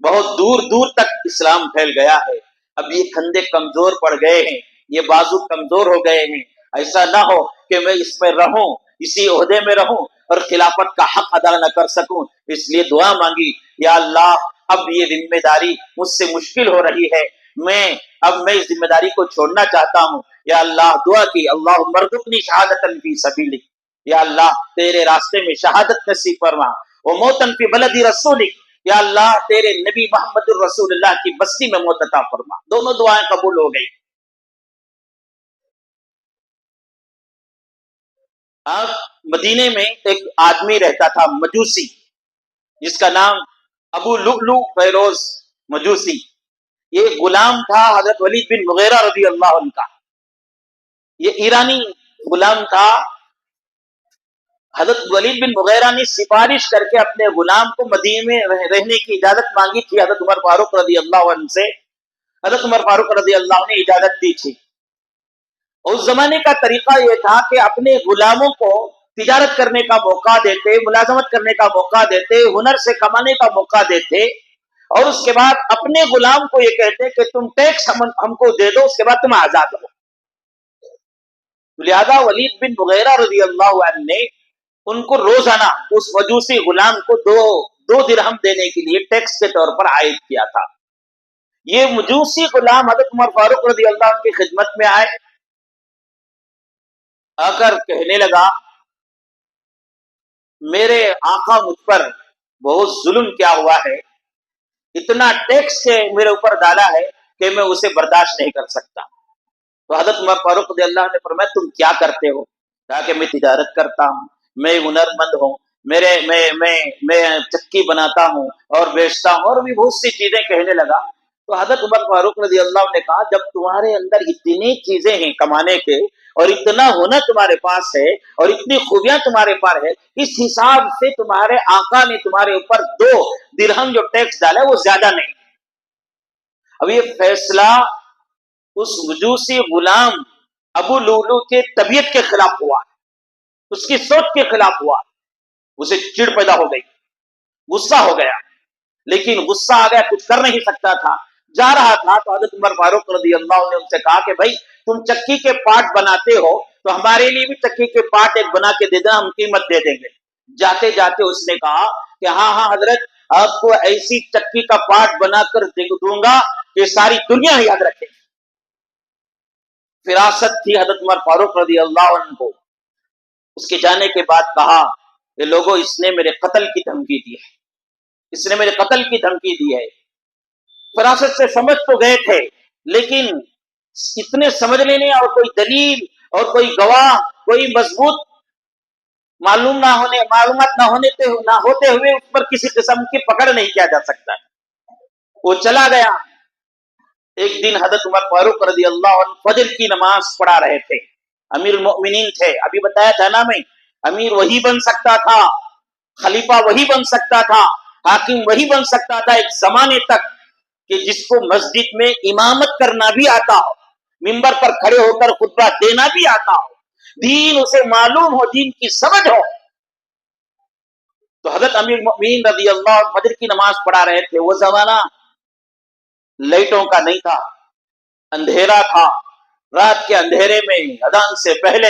بہت دور دور تک اسلام پھیل گیا ہے، اب یہ کندھے کمزور پڑ گئے ہیں، یہ بازو کمزور ہو گئے ہیں، ایسا نہ ہو کہ میں اس میں رہوں، اسی عہدے میں رہوں اور خلافت کا حق ادا نہ کر سکوں۔ اس لیے دعا مانگی، یا اللہ اب یہ ذمہ داری مجھ سے مشکل ہو رہی ہے، اب میں اس ذمہ داری کو چھوڑنا چاہتا ہوں، یا اللہ دعا کی، اللہم ارزقنی شہادتا فی سبیلک، یا اللہ تیرے راستے میں شہادت نصیب فرما، و موتا فی بلد رسولک، یا اللہ تیرے نبی محمد الرسول اللہ کی بستی میں موت عطا فرما۔ دونوں دعائیں قبول ہو گئی۔ اب مدینے میں ایک آدمی رہتا تھا مجوسی، جس کا نام ابو لؤلؤ فیروز مجوسی، یہ غلام تھا حضرت ولید بن مغیرہ رضی اللہ عنہ کا، یہ ایرانی غلام تھا۔ حضرت ولید بن مغیرہ نے سفارش کر کے اپنے غلام کو مدینے میں رہنے کی اجازت مانگی تھی حضرت عمر فاروق رضی اللہ عنہ سے، حضرت عمر فاروق رضی اللہ عنہ نے اجازت دی تھی۔ اس زمانے کا طریقہ یہ تھا کہ اپنے غلاموں کو تجارت کرنے کا موقع دیتے، ملازمت کرنے کا موقع دیتے، ہنر سے کمانے کا موقع دیتے، اور اس کے بعد اپنے غلام کو یہ کہتے کہ تم ٹیکس ہم کو دے دو، اس کے بعد تم آزاد ہو۔ لہذا ولید بن مغیرہ رضی اللہ عنہ نے ان کو روزانہ اس مجوسی غلام کو دو درہم دینے کے لیے ٹیکس کے طور پر عائد کیا تھا۔ یہ مجوسی غلام حضرت عمر فاروق رضی اللہ عنہ کی خدمت میں آئے، آ کر کہنے لگا، میرے آقا مجھ پر بہت ظلم کیا ہوا ہے، اتنا ٹیکس سے میرے اوپر ڈالا ہے کہ میں اسے برداشت نہیں کر سکتا۔ تو حضرت عمر فاروق رضی اللہ عنہ نے فرمایا، تم کیا کرتے ہو؟ کہا کہ میں تجارت کرتا ہوں، میں ہنر مند ہوں، میں چکی بناتا ہوں اور بیچتا ہوں، اور بھی بہت سی چیزیں کہنے لگا۔ تو حضرت عمر فاروق رضی اللہ عنہ نے کہا، جب تمہارے اندر اتنی چیزیں ہیں کمانے کے، اور اتنا ہنر تمہارے پاس ہے، اور اتنی خوبیاں تمہارے پاس ہے، اس حساب سے تمہارے آقا نے تمہارے اوپر 2 درہم جو ٹیکس ڈالا ہے وہ زیادہ نہیں۔ اب یہ فیصلہ اس مجوسی غلام ابو لؤلؤ کے طبیعت کے خلاف ہوا، اس کی سوچ کے خلاف ہوا، اسے چڑ پیدا ہو گئی، غصہ ہو گیا، لیکن غصہ آ گیا، کچھ کر نہیں سکتا تھا۔ جا رہا تھا تو حضرت عمر فاروق رضی اللہ عنہ نے ان سے کہا کہ بھائی تم چکی کے پارٹ بناتے ہو تو ہمارے لیے بھی چکی کے پارٹ ایک بنا کے دے دینا، ہم قیمت دے دیں گے۔ جاتے جاتے اس نے کہا کہ ہاں ہاں حضرت، آپ کو ایسی چکی کا پارٹ بنا کر دوں گا کہ ساری دنیا یاد رکھے۔ فراست تھی حضرت عمر فاروق رضی اللہ عنہ کو۔ اس کے جانے کے بعد کہا کہ لوگوں، اس نے میرے قتل کی دھمکی دی ہے، اس نے میرے قتل کی دھمکی دی ہے۔ فراست سے سمجھ تو گئے تھے، لیکن اتنے سمجھ لینے اور کوئی دلیل اور کوئی گواہ، کوئی مضبوط معلومات نہ ہوتے ہوئے اس پر کسی قسم کی پکڑ نہیں کیا جا سکتا۔ وہ چلا گیا۔ ایک دن حضرت عمر فاروق رضی اللہ عنہ فجر کی نماز پڑھا رہے تھے، امیر المؤمنین تھے۔ ابھی بتایا تھا نا میں، امیر وہی بن سکتا تھا، خلیفہ وہی بن سکتا تھا، حاکم وہی بن سکتا تھا ایک زمانے تک کہ جس کو مسجد میں امامت کرنا بھی آتا ہو، ممبر پر کھڑے ہو کر خطبہ دینا بھی آتا ہو، دین اسے معلوم ہو، دین کی سمجھ ہو۔ تو حضرت امیر المؤمنین رضی اللہ عنہ فجر کی نماز پڑھا رہے تھے۔ وہ زمانہ لائٹوں کا نہیں تھا، اندھیرا تھا۔ رات کے اندھیرے میں اذان سے پہلے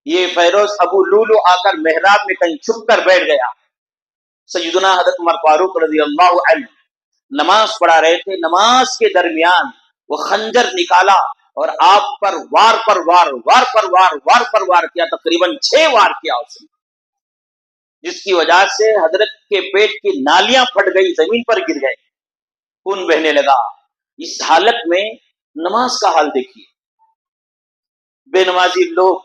یہ فیروز ابو لولو آ کر محراب میں کہیں چھپ کر بیٹھ گیا۔ سیدنا حضرت عمر فاروق رضی اللہ عنہ نماز پڑھا رہے تھے۔ نماز کے درمیان وہ خنجر نکالا اور آپ پر وار کیا، تقریباً 6 وار کیا اس نے، جس کی وجہ سے حضرت کے پیٹ کی نالیاں پھٹ گئی، زمین پر گر گئے، خون بہنے لگا۔ اس حالت میں نماز کا حال دیکھیے، بے نمازی لوگ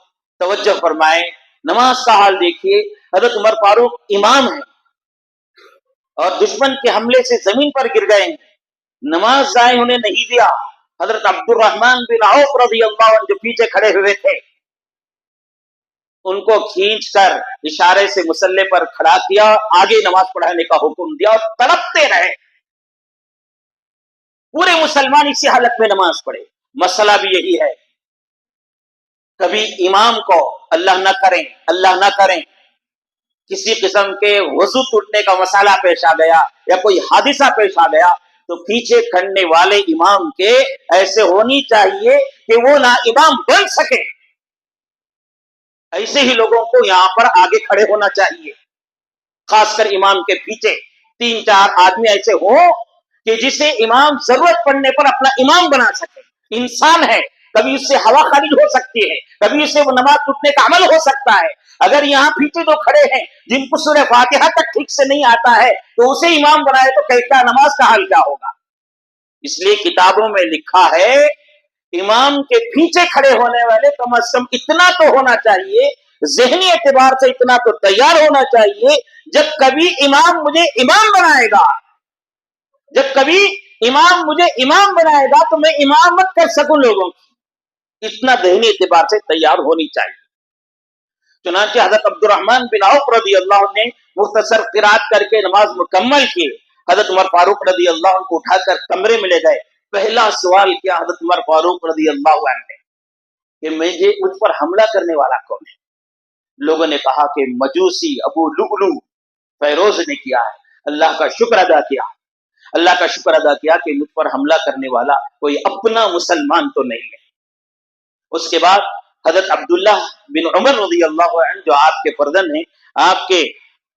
توجہ فرمائیں، نماز کا حال دیکھیے۔ حضرت عمر فاروق امام ہیں اور دشمن کے حملے سے زمین پر گر گئے، نماز ضائع ہونے نہیں دیا۔ حضرت عبد الرحمن بن عوف رضی اللہ عنہ جو پیچھے کھڑے ہوئے تھے، ان کو کھینچ کر اشارے سے مصلی پر کھڑا کیا، آگے نماز پڑھانے کا حکم دیا اور تڑپتے رہے۔ پورے مسلمان اسی حالت میں نماز پڑھے۔ مسئلہ بھی یہی ہے، کبھی امام کو اللہ نہ کریں کسی قسم کے وضو ٹوٹنے کا مسئلہ پیش آ گیا یا کوئی حادثہ پیش آ گیا، تو پیچھے کھڑنے والے امام کے ایسے ہونی چاہیے کہ وہ نہ امام بن سکے۔ ایسے ہی لوگوں کو یہاں پر آگے کھڑے ہونا چاہیے، خاص کر امام کے پیچھے 3-4 آدمی ایسے ہوں کہ جسے امام ضرورت پڑنے پر اپنا امام بنا سکے۔ انسان ہے، کبھی اس سے ہوا خارج ہو سکتی ہے، کبھی اس سے وہ نماز ٹوٹنے کا عمل ہو سکتا ہے۔ اگر یہاں پیچھے جو کھڑے ہیں جن کو سورہ فاتحہ تک ٹھیک سے نہیں آتا ہے تو اسے امام بنائے تو کیا نماز کا حال کیا ہوگا؟ اس لیے کتابوں میں لکھا ہے، امام کے پیچھے کھڑے ہونے والے کم از کم اتنا تو ہونا چاہیے، ذہنی اعتبار سے اتنا تو تیار ہونا چاہیے، جب کبھی امام مجھے امام بنائے گا تو میں امامت کر سکوں لوگوں کی، اتنا ذہنی اعتبار سے تیار ہونی چاہیے۔ چنانچہ حضرت عبد الرحمن بن عوف رضی اللہ عنہ نے مختصر قرات کر کے نماز مکمل کی۔ حضرت عمر فاروق رضی اللہ عنہ کو اٹھا کر کمرے میں لے گئے۔ پہلا سوال کیا حضرت عمر فاروق رضی اللہ عنہ نے کہ مجھ پر حملہ کرنے والا کون ہے؟ لوگوں نے کہا کہ مجوسی ابو لؤلؤ فیروز نے کیا ہے۔ اللہ کا شکر ادا کیا کہ مجھ پر حملہ کرنے والا کوئی اپنا مسلمان تو نہیں ہے۔ اس کے بعد حضرت عبداللہ بن عمر رضی اللہ عنہ جو آپ کے فرزند ہیں، آپ کے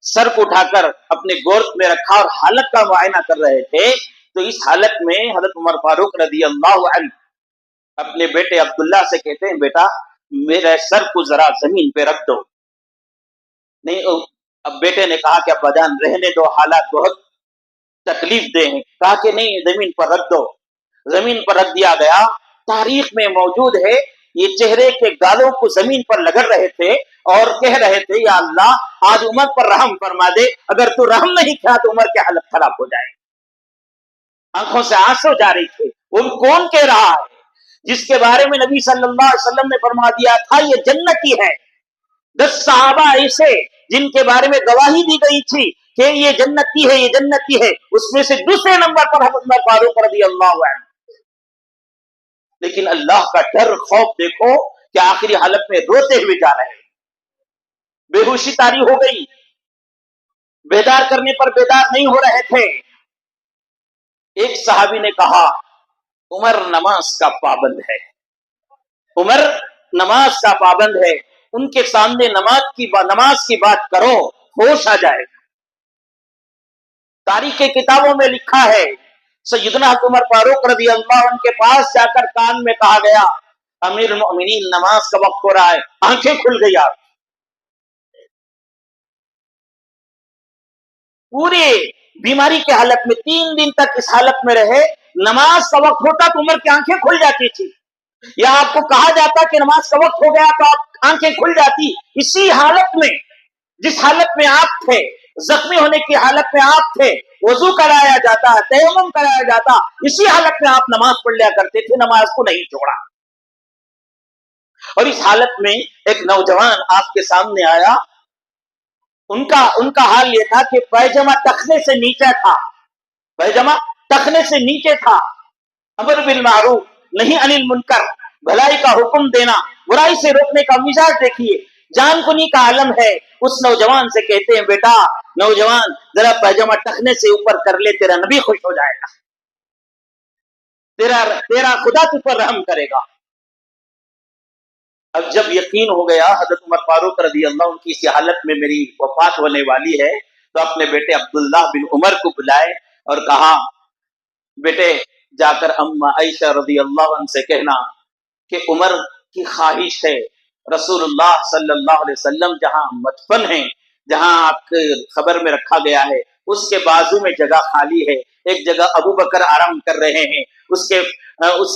سر کو اٹھا کر اپنے گود میں رکھا اور حالت کا معائنہ کر رہے تھے۔ تو اس حالت میں حضرت عمر فاروق رضی اللہ عنہ اپنے بیٹے عبداللہ سے کہتے ہیں، بیٹا میرے سر کو ذرا زمین پہ رکھ دو۔ نہیں، اب بیٹے نے کہا کہ ابا جان رہنے دو، حالات بہت تکلیف دہ ہیں۔ کہا کہ نہیں، زمین پر رکھ دو۔ زمین پر رکھ دیا گیا۔ تاریخ میں موجود ہے، یہ چہرے کے گالوں کو زمین پر لگڑ رہے تھے اور کہہ رہے تھے، یا اللہ آج عمر پر رحم فرما دے، اگر تو رحم نہیں کیا تو عمر کی حالت خراب ہو جائے۔ آنکھوں سے آنسو جاری تھے۔ ان کون کہہ رہا ہے جس کے بارے میں نبی صلی اللہ علیہ وسلم نے فرما دیا تھا یہ جنتی ہے؟ 10 صحابہ ایسے جن کے بارے میں گواہی دی گئی تھی کہ یہ جنتی ہے، یہ جنتی ہے، اس میں سے دوسرے نمبر پر حضرت عمر فاروق رضی اللہ عنہ۔ لیکن اللہ کا ڈر، خوف دیکھو کہ آخری حالت میں روتے ہوئے جا رہے ہیں۔ بے ہوشی طاری ہو گئی، بیدار کرنے پر بیدار نہیں ہو رہے تھے۔ ایک صحابی نے کہا، عمر نماز کا پابند ہے، عمر نماز کا پابند ہے، ان کے سامنے نماز کی بات کرو۔ ہوش آ جائے گا۔ تاریخ کے کتابوں میں لکھا ہے سیدنا عمر فاروق رضی اللہ عنہ کے پاس جا کر کان میں کہا گیا امیر المؤمنین نماز کا وقت ہو رہا ہے، آنکھیں کھل گئی آپ، پورے بیماری کے حالت میں 3 دن تک اس حالت میں رہے، نماز کا وقت ہوتا تو عمر کی آنکھیں کھل جاتی تھی، یا آپ کو کہا جاتا کہ نماز کا وقت ہو گیا تو آپ آنکھیں کھل جاتی، اسی حالت میں جس حالت میں آپ تھے، زخمی ہونے کی حالت میں آپ تھے، وضو کرایا جاتا، تیمم کرایا جاتا، اسی حالت میں آپ نماز پڑھ لیا کرتے تھے، نماز کو نہیں چھوڑا۔ اور اس حالت میں ایک نوجوان آپ کے سامنے آیا، ان کا حال یہ تھا کہ پیجامہ ٹخنے سے نیچے تھا، پیجامہ ٹخنے سے نیچے تھا، امر بالمعروف نہیں انل منکر، بھلائی کا حکم دینا، برائی سے روکنے کا مزاج دیکھیے، جان کنی کا عالم ہے۔ اس نوجوان سے کہتے ہیں بیٹا نوجوان ذرا پیجامہ ٹخنے سے اوپر کر لے، تیرا نبی خوش ہو جائے گا، تیرا خدا تجھ پر رحم کرے گا۔ اب جب یقین ہو گیا حضرت عمر فاروق رضی اللہ عنہ کی اسی حالت میں میری وفات ہونے والی ہے، تو اپنے بیٹے عبداللہ بن عمر کو بلائے اور کہا بیٹے جا کر اما عائشہ رضی اللہ عنہ سے کہنا کہ عمر کی خواہش ہے رسول اللہ صلی اللہ علیہ وسلم جہاں مدفن ہیں، جہاں آپ کے خبر میں رکھا گیا ہے، اس کے بازو میں جگہ خالی ہے، ایک جگہ ابو بکر آرام کر رہے ہیں، اس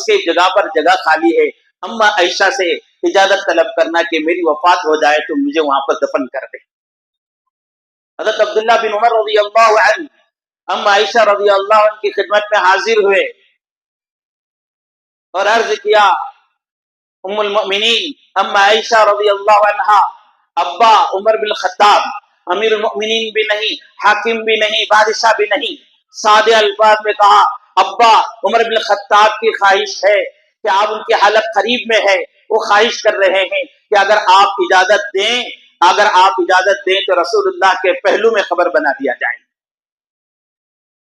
کے جگہ پر جگہ خالی ہے، اما عائشہ سے اجازت طلب کرنا کہ میری وفات ہو جائے تو مجھے وہاں پر دفن کر دے۔ حضرت عبداللہ بن عمر رضی اللہ عنہ اما عائشہ رضی اللہ عنہ کی خدمت میں حاضر ہوئے اور عرض کیا ام المؤمنین اما عائشہ رضی اللہ عنہا، ابا عمر بن خطاب امیر المؤمنین بھی نہیں، حاکم بھی نہیں، بادشاہ بھی نہیں، سادے الفاظ میں کہا ابا عمر بن خطاب کی خواہش ہے کہ آپ ان کی حالت قریب میں ہے، وہ خواہش کر رہے ہیں کہ اگر آپ اجازت دیں تو رسول اللہ کے پہلو میں خبر بنا دیا جائے۔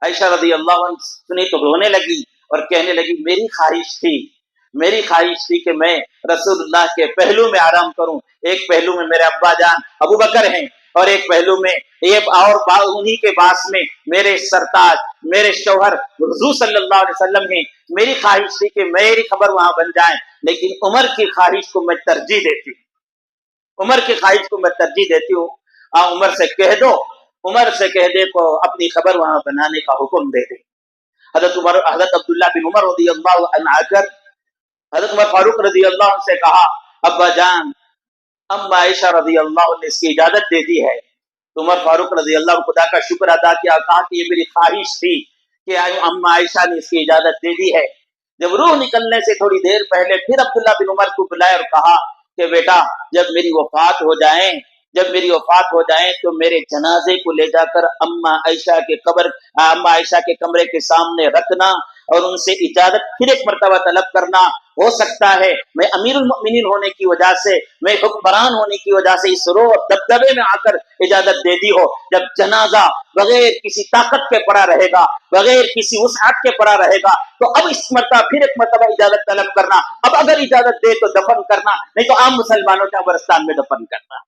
عائشہ رضی اللہ عنہ سنی تو رونے لگی اور کہنے لگی میری خواہش تھی کہ میں رسول اللہ کے پہلو میں آرام کروں، ایک پہلو میں میرے ابا جان ابو بکر ہیں اور ایک پہلو میں انہی کے پاس میں میرے سرتاج میرے شوہر حضور صلی اللہ علیہ وسلم ہیں، میری خواہش تھی کہ میری خبر وہاں بن جائے، لیکن عمر کی خواہش کو میں ترجیح دیتی ہوں، عمر سے کہہ دے کو اپنی خبر وہاں بنانے کا حکم دے دے۔ حضرت عبداللہ بن عمر رضی اللہ عنہ آ کر حضرت عمر فاروق رضی اللہ عنہ سے کہا ابا جان اما عائشہ رضی اللہ عنہ نے اس کی اجازت دے دی ہے، تو عمر فاروق رضی اللہ عنہ خدا کا شکر ادا کیا، کہا کہ یہ میری خواہش تھی کہ اما عائشہ نے اس کی اجازت دے دی ہے۔ جب روح نکلنے سے تھوڑی دیر پہلے پھر عبداللہ بن عمر کو بلائے اور کہا کہ بیٹا جب میری وفات ہو جائیں تو میرے جنازے کو لے جا کر اما عائشہ کے کمرے کے سامنے رکھنا اور ان سے اجازت پھر ایک مرتبہ طلب کرنا، ہو سکتا ہے میں امیر المؤمنین ہونے کی وجہ سے، میں حکمران ہونے کی وجہ سے اس روح دبدبے میں آ کر اجازت دے دی ہو، جب جنازہ بغیر کسی طاقت کے پڑا رہے گا، بغیر کسی وسعت کے پڑا رہے گا، تو اب اس مرتبہ پھر ایک مرتبہ اجازت طلب کرنا، اب اگر اجازت دے تو دفن کرنا، نہیں تو عام مسلمانوں کے قبرستان میں دفن کرنا۔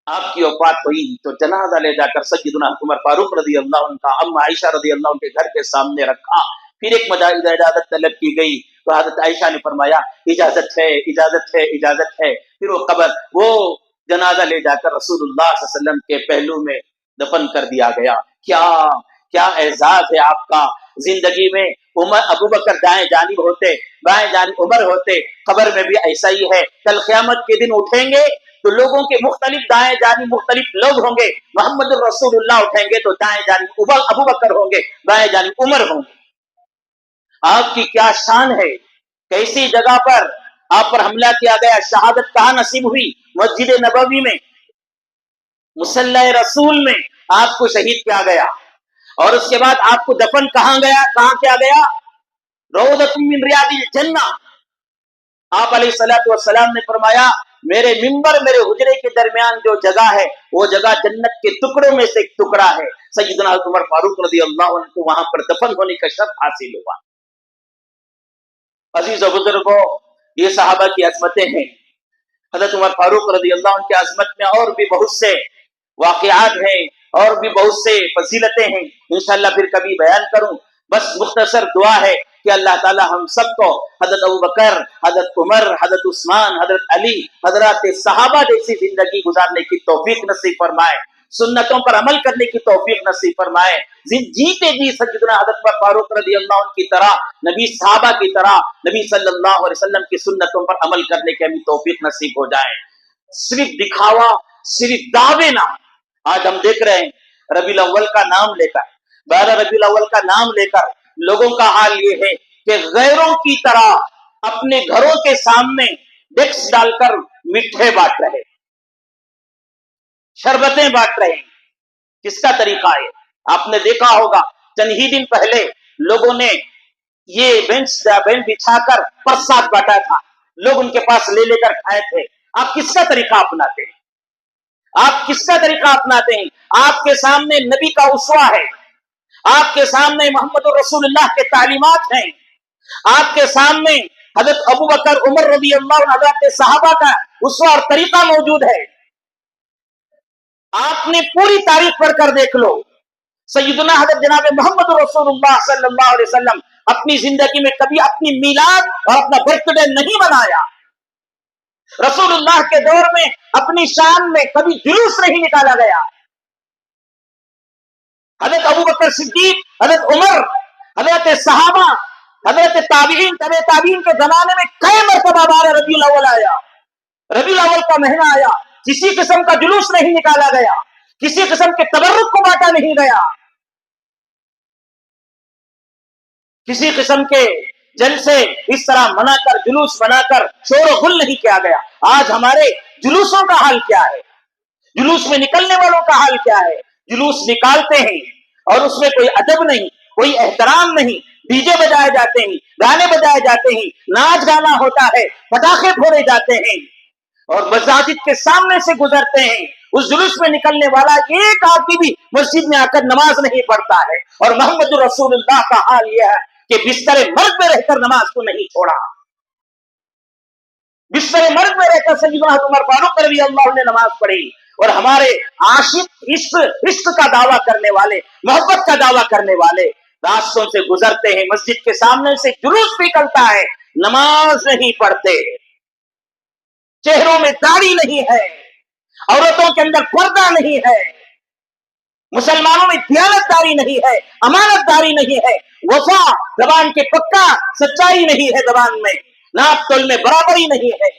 آپ کی وفات ہوئی تو جنازہ لے جا کر سیدنا عمر فاروق رضی اللہ عنہ کا اما عائشہ رضی اللہ عنہ کے گھر کے سامنے رکھا، پھر ایک اجازت طلب کی گئی تو حضرت عائشہ نے فرمایا اجازت ہے، پھر وہ جنازہ لے جا کر رسول اللہ صلی اللہ علیہ وسلم کے پہلو میں دفن کر دیا گیا۔ کیا اعزاز ہے آپ کا، زندگی میں ابو بکر دائیں جانب ہوتے، بائیں جانب عمر ہوتے، قبر میں بھی ایسا ہی ہے، کل قیامت کے دن اٹھیں گے تو لوگوں کے مختلف دائیں جانب مختلف لوگ ہوں گے، محمد الرسول اللہ اٹھیں گے تو دائیں جانب ابو بکر ہوں گے، بائیں جانب عمر ہوں گے۔ آپ کی کیا شان ہے، کیسی جگہ پر آپ پر حملہ کیا گیا، شہادت کہاں نصیب ہوئی، مسجد نبوی میں، مصلی رسول میں آپ کو شہید کیا گیا، اور اس کے بعد آپ کو دفن کہاں کیا گیا، روضۃ من ریاض الجنہ۔ آپ علیہ الصلوۃ والسلام نے فرمایا میرے ممبر میرے حجرے کے درمیان جو جگہ ہے وہ جگہ جنت کے ٹکڑوں میں سے ایک ٹکڑا ہے۔ سیدنا عمر فاروق رضی اللہ عنہ کو وہاں پر دفن ہونے کا شرف حاصل ہوا۔ عزیز و بزرگوں، یہ صحابہ کی عظمتیں ہیں، حضرت عمر فاروق رضی اللہ عنہ کی عظمت میں اور بھی بہت سے واقعات ہیں اور بھی بہت سے فضیلتیں ہیں، انشاءاللہ پھر کبھی بیان کروں. بس مختصر دعا ہے کہ اللہ تعالی ہم سب کو حضرت ابوبکر، حضرت عمر، حضرت عثمان، حضرت علی، حضرات صحابہ جیسی زندگی گزارنے کی توفیق نصیب فرمائے، سنتوں پر عمل کرنے کی توفیق نصیب فرمائے. جیتے جی سیدنا حضرت فاروق رضی اللہ عنہ کی طرح، نبی صحابہ کی طرح نبی صلی اللہ علیہ وسلم کی سنتوں پر عمل کرنے کی ہمیں توفیق نصیب ہو جائے. صرف دکھاوا، صرف دعوے نہ. آج ہم دیکھ رہے ہیں ربیع الاول کا نام لے کر، 12 ربیع الاول کا نام لے کر لوگوں کا حال یہ ہے کہ غیروں کی طرح اپنے گھروں کے سامنے ڈیکس ڈال کر مٹھے بانٹ رہے، شربتیں بانٹ رہے ہیں. کس کا طریقہ ہے؟ آپ نے دیکھا ہوگا چند ہی دن پہلے لوگوں نے یہ بینچ بچھا کر پرساد بانٹا تھا، لوگ ان کے پاس لے لے کر کھائے تھے. آپ کس کا طریقہ اپناتے ہیں؟ آپ کس کا طریقہ اپناتے ہیں؟ آپ کے سامنے نبی کا اسوہ ہے، آپ کے سامنے محمد الرسول اللہ کے تعلیمات ہیں، آپ کے سامنے حضرت ابوبکر، عمر رضی اللہ عنہ، حضرات صحابہ کا اسوہ اور طریقہ موجود ہے. آپ نے پوری تاریخ پڑھ کر دیکھ لو، سیدنا حضرت جناب محمد رسول اللہ صلی اللہ علیہ وسلم اپنی زندگی میں کبھی اپنی میلاد اور اپنا برتھ ڈے نہیں منایا. رسول اللہ کے دور میں اپنی شان میں کبھی جلوس نہیں نکالا گیا. حضرت ابوبکر صدیق، حضرت عمر، حضرت صحابہ، حضرت تابعین، تبع تابعین کے زمانے میں کئی مرتبہ بارہ ربیع الاول آیا، ربیع الاول کا مہینہ آیا، کسی قسم کا جلوس نہیں نکالا گیا، کسی قسم کے تبرک کو بانٹا نہیں گیا، کسی قسم کے جلسے اس طرح منا کر، جلوس بنا کر شور و غل نہیں کیا گیا. آج ہمارے جلوسوں کا حال کیا ہے؟ جلوس میں نکلنے والوں کا حال کیا ہے؟ جلوس نکالتے ہیں اور اس میں کوئی ادب نہیں، کوئی احترام نہیں، ڈی جے بجائے جاتے ہیں، گانے بجائے جاتے ہیں، ناچ گانا ہوتا ہے، پٹاخے پھوڑے جاتے ہیں اور مساجد کے سامنے سے گزرتے ہیں. اس جلوس میں نکلنے والا ایک آدمی بھی مسجد میں آ کر نماز نہیں پڑھتا ہے. اور محمد رسول اللہ کا حال یہ ہے کہ بستر مرگ میں رہ کر نماز کو نہیں چھوڑا. بستر مرگ میں رہ کر سیدنا عمر فاروق رضی اللہ عنہ نے نماز پڑھی. اور ہمارے عاشق، عشق کا دعویٰ کرنے والے، محبت کا دعویٰ کرنے والے راستوں سے گزرتے ہیں، مسجد کے سامنے سے جلوس نکلتا ہے، نماز نہیں پڑھتے، چہروں میں داڑھی نہیں ہے، عورتوں کے اندر پردہ نہیں ہے، مسلمانوں میں دیانت داری نہیں ہے، امانت داری نہیں ہے، وفا زبان کے پکا، سچائی نہیں ہے زبان میں، ناپ تول میں برابری نہیں ہے،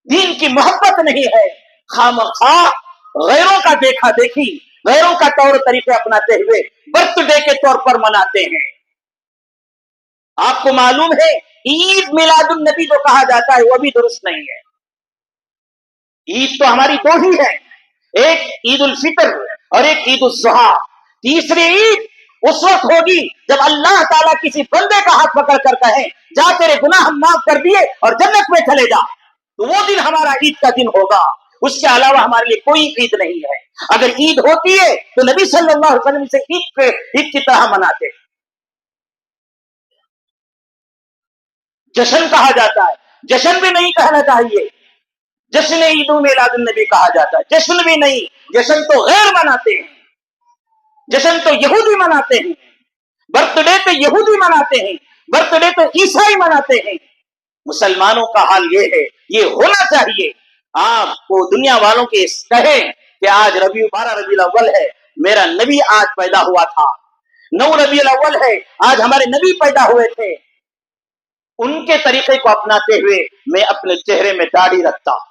دین کی محبت نہیں ہے. خواہ غیروں کا دیکھا دیکھی، غیروں کا طور طریقے اپناتے ہوئے برتھ ڈے کے طور پر مناتے ہیں. آپ کو معلوم ہے عید میلاد النبی جو کہا جاتا ہے وہ بھی درست نہیں ہے. عید تو ہماری دو ہی ہے، ایک عید الفطر اور ایک عید الاضحیٰ. تیسری عید اس وقت ہوگی جب اللہ تعالیٰ کسی بندے کا ہاتھ پکڑ کر کہے جا تیرے گناہ ہم معاف کر دیے اور جنت میں چلے جا، تو وہ دن ہمارا عید کا دن ہوگا. اس کے علاوہ ہمارے لیے کوئی عید نہیں ہے. اگر عید ہوتی ہے تو نبی صلی اللہ علیہ وسلم سے عید کی طرح مناتے. جشن کہا جاتا ہے، جشن بھی نہیں کہنا چاہیے، جشن عید میلاد النبی کہا جاتا ہے، جشن بھی نہیں. جشن تو غیر مناتے ہیں، جشن تو یہودی مناتے ہیں، برتھ ڈے تو یہودی مناتے ہیں، برتھ ڈے تو عیسائی مناتے ہیں. مسلمانوں کا حال یہ ہے، یہ ہونا چاہیے. آپ کو دنیا والوں کے کہیں کہ آج 12 ربیع الاول ہے، میرا نبی آج پیدا ہوا تھا، 9 ربیع الاول ہے، آج ہمارے نبی پیدا ہوئے تھے. ان کے طریقے کو اپناتے ہوئے میں اپنے چہرے میں داڑھی رکھتا ہوں،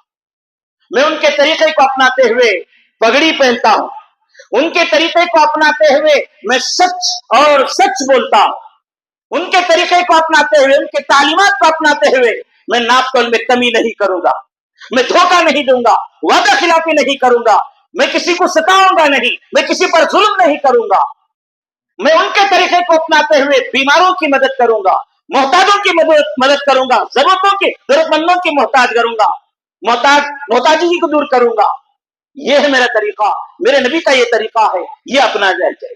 میں ان کے طریقے کو اپناتے ہوئے پگڑی پہنتا ہوں، ان کے طریقے کو اپناتے ہوئے میں سچ اور سچ بولتا ہوں، ان کے طریقے کو اپناتے ہوئے، ان کے تعلیمات کو اپناتے ہوئے میں ناپ تول میں کمی نہیں کروں گا، میں دھوکہ نہیں دوں گا، وعدہ خلافی نہیں کروں گا، میں کسی کو ستاؤں گا نہیں، میں کسی پر ظلم نہیں کروں گا. میں ان کے طریقے کو اپناتے ہوئے بیماروں کی مدد کروں گا، محتاجوں کی مدد کروں گا، ضرورت مندوں کی محتاج کروں گا، محتاجی کو دور کروں گا. یہ ہے میرا طریقہ، میرے نبی کا یہ طریقہ ہے، یہ اپنا جائے.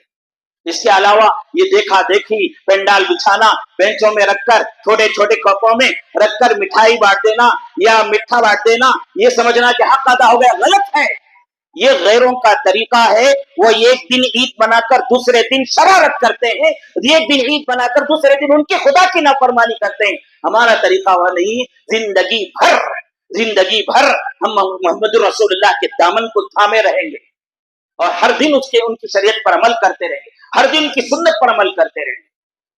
اس کے علاوہ یہ دیکھا دیکھی پنڈال بچھانا، بینچوں میں رکھ کر چھوٹے چھوٹے کپوں میں رکھ کر مٹھائی بانٹ دینا یا میٹھا بانٹ دینا، یہ سمجھنا کہ حق ادا ہو گیا، غلط ہے۔ یہ غیروں کا طریقہ ہے، وہ ایک دن عید بنا کر دوسرے دن شرارت کرتے ہیں، ایک دن عید بنا کر دوسرے دن ان کے خدا کی نافرمانی کرتے ہیں۔ ہمارا طریقہ وہ نہیں، زندگی بھر ہم محمد رسول اللہ کے دامن کو تھامے رہیں گے اور ہر دن ان کی شریعت پر عمل کرتے رہیں گے، ہر دن کی سنت پر عمل کرتے رہیں گے۔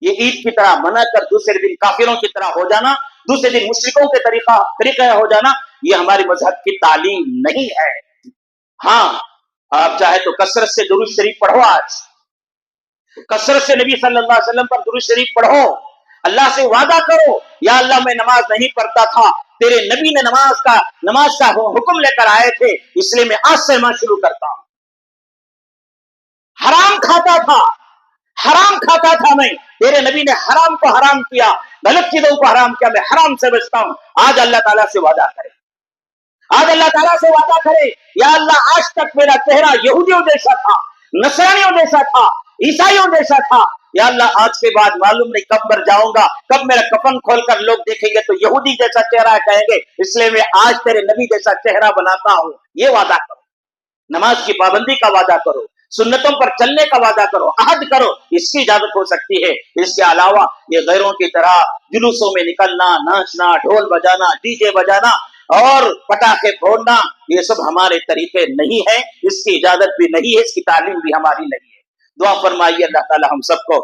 یہ عید کی طرح منا کر دوسرے دن کافروں کی طرح ہو جانا، دوسرے دن مشرکوں کے طریقہ ہو جانا، یہ ہماری مذہب کی تعلیم نہیں ہے۔ ہاں، آپ چاہے تو کثرت سے درود شریف پڑھو، آج کثرت سے نبی صلی اللہ علیہ وسلم پر درود شریف پڑھو، اللہ سے وعدہ کرو، یا اللہ میں نماز نہیں پڑھتا تھا، تیرے نبی نے نماز کا حکم لے کر آئے تھے، اس لیے میں آج سے نماز شروع کرتا ہوں۔ حرام کھاتا تھا میں، تیرے نبی نے حرام کو حرام کیا، غلط چیزوں کو حرام کیا، میں حرام سے بچتا ہوں۔ آج اللہ تعالیٰ سے وعدہ کرے، یا اللہ آج تک میرا چہرہ یہودیوں جیسا تھا، نصرانیوں جیسا تھا، عیسائیوں جیسا تھا، یا اللہ آج کے بعد معلوم نہیں کب مر جاؤں گا، کب میرا کفن کھول کر لوگ دیکھیں گے تو یہودی جیسا چہرہ کہیں گے، اس لیے میں آج تیرے نبی جیسا چہرہ بناتا ہوں۔ یہ وعدہ کرو، نماز کی پابندی کا وعدہ کرو، سنتوں پر چلنے کا وعدہ کرو، عہد کرو، اس کی اجازت ہو سکتی ہے۔ اس کے علاوہ یہ غیروں کی طرح جلوسوں میں نکلنا، ناچنا، ڈھول بجانا، ڈی جے بجانا اور پٹاخے پھوڑنا، یہ سب ہمارے طریقے نہیں ہیں، اس کی اجازت بھی نہیں ہے، اس کی تعلیم بھی ہماری نہیں ہے۔ دعا فرمائیے اللہ تعالی ہم سب کو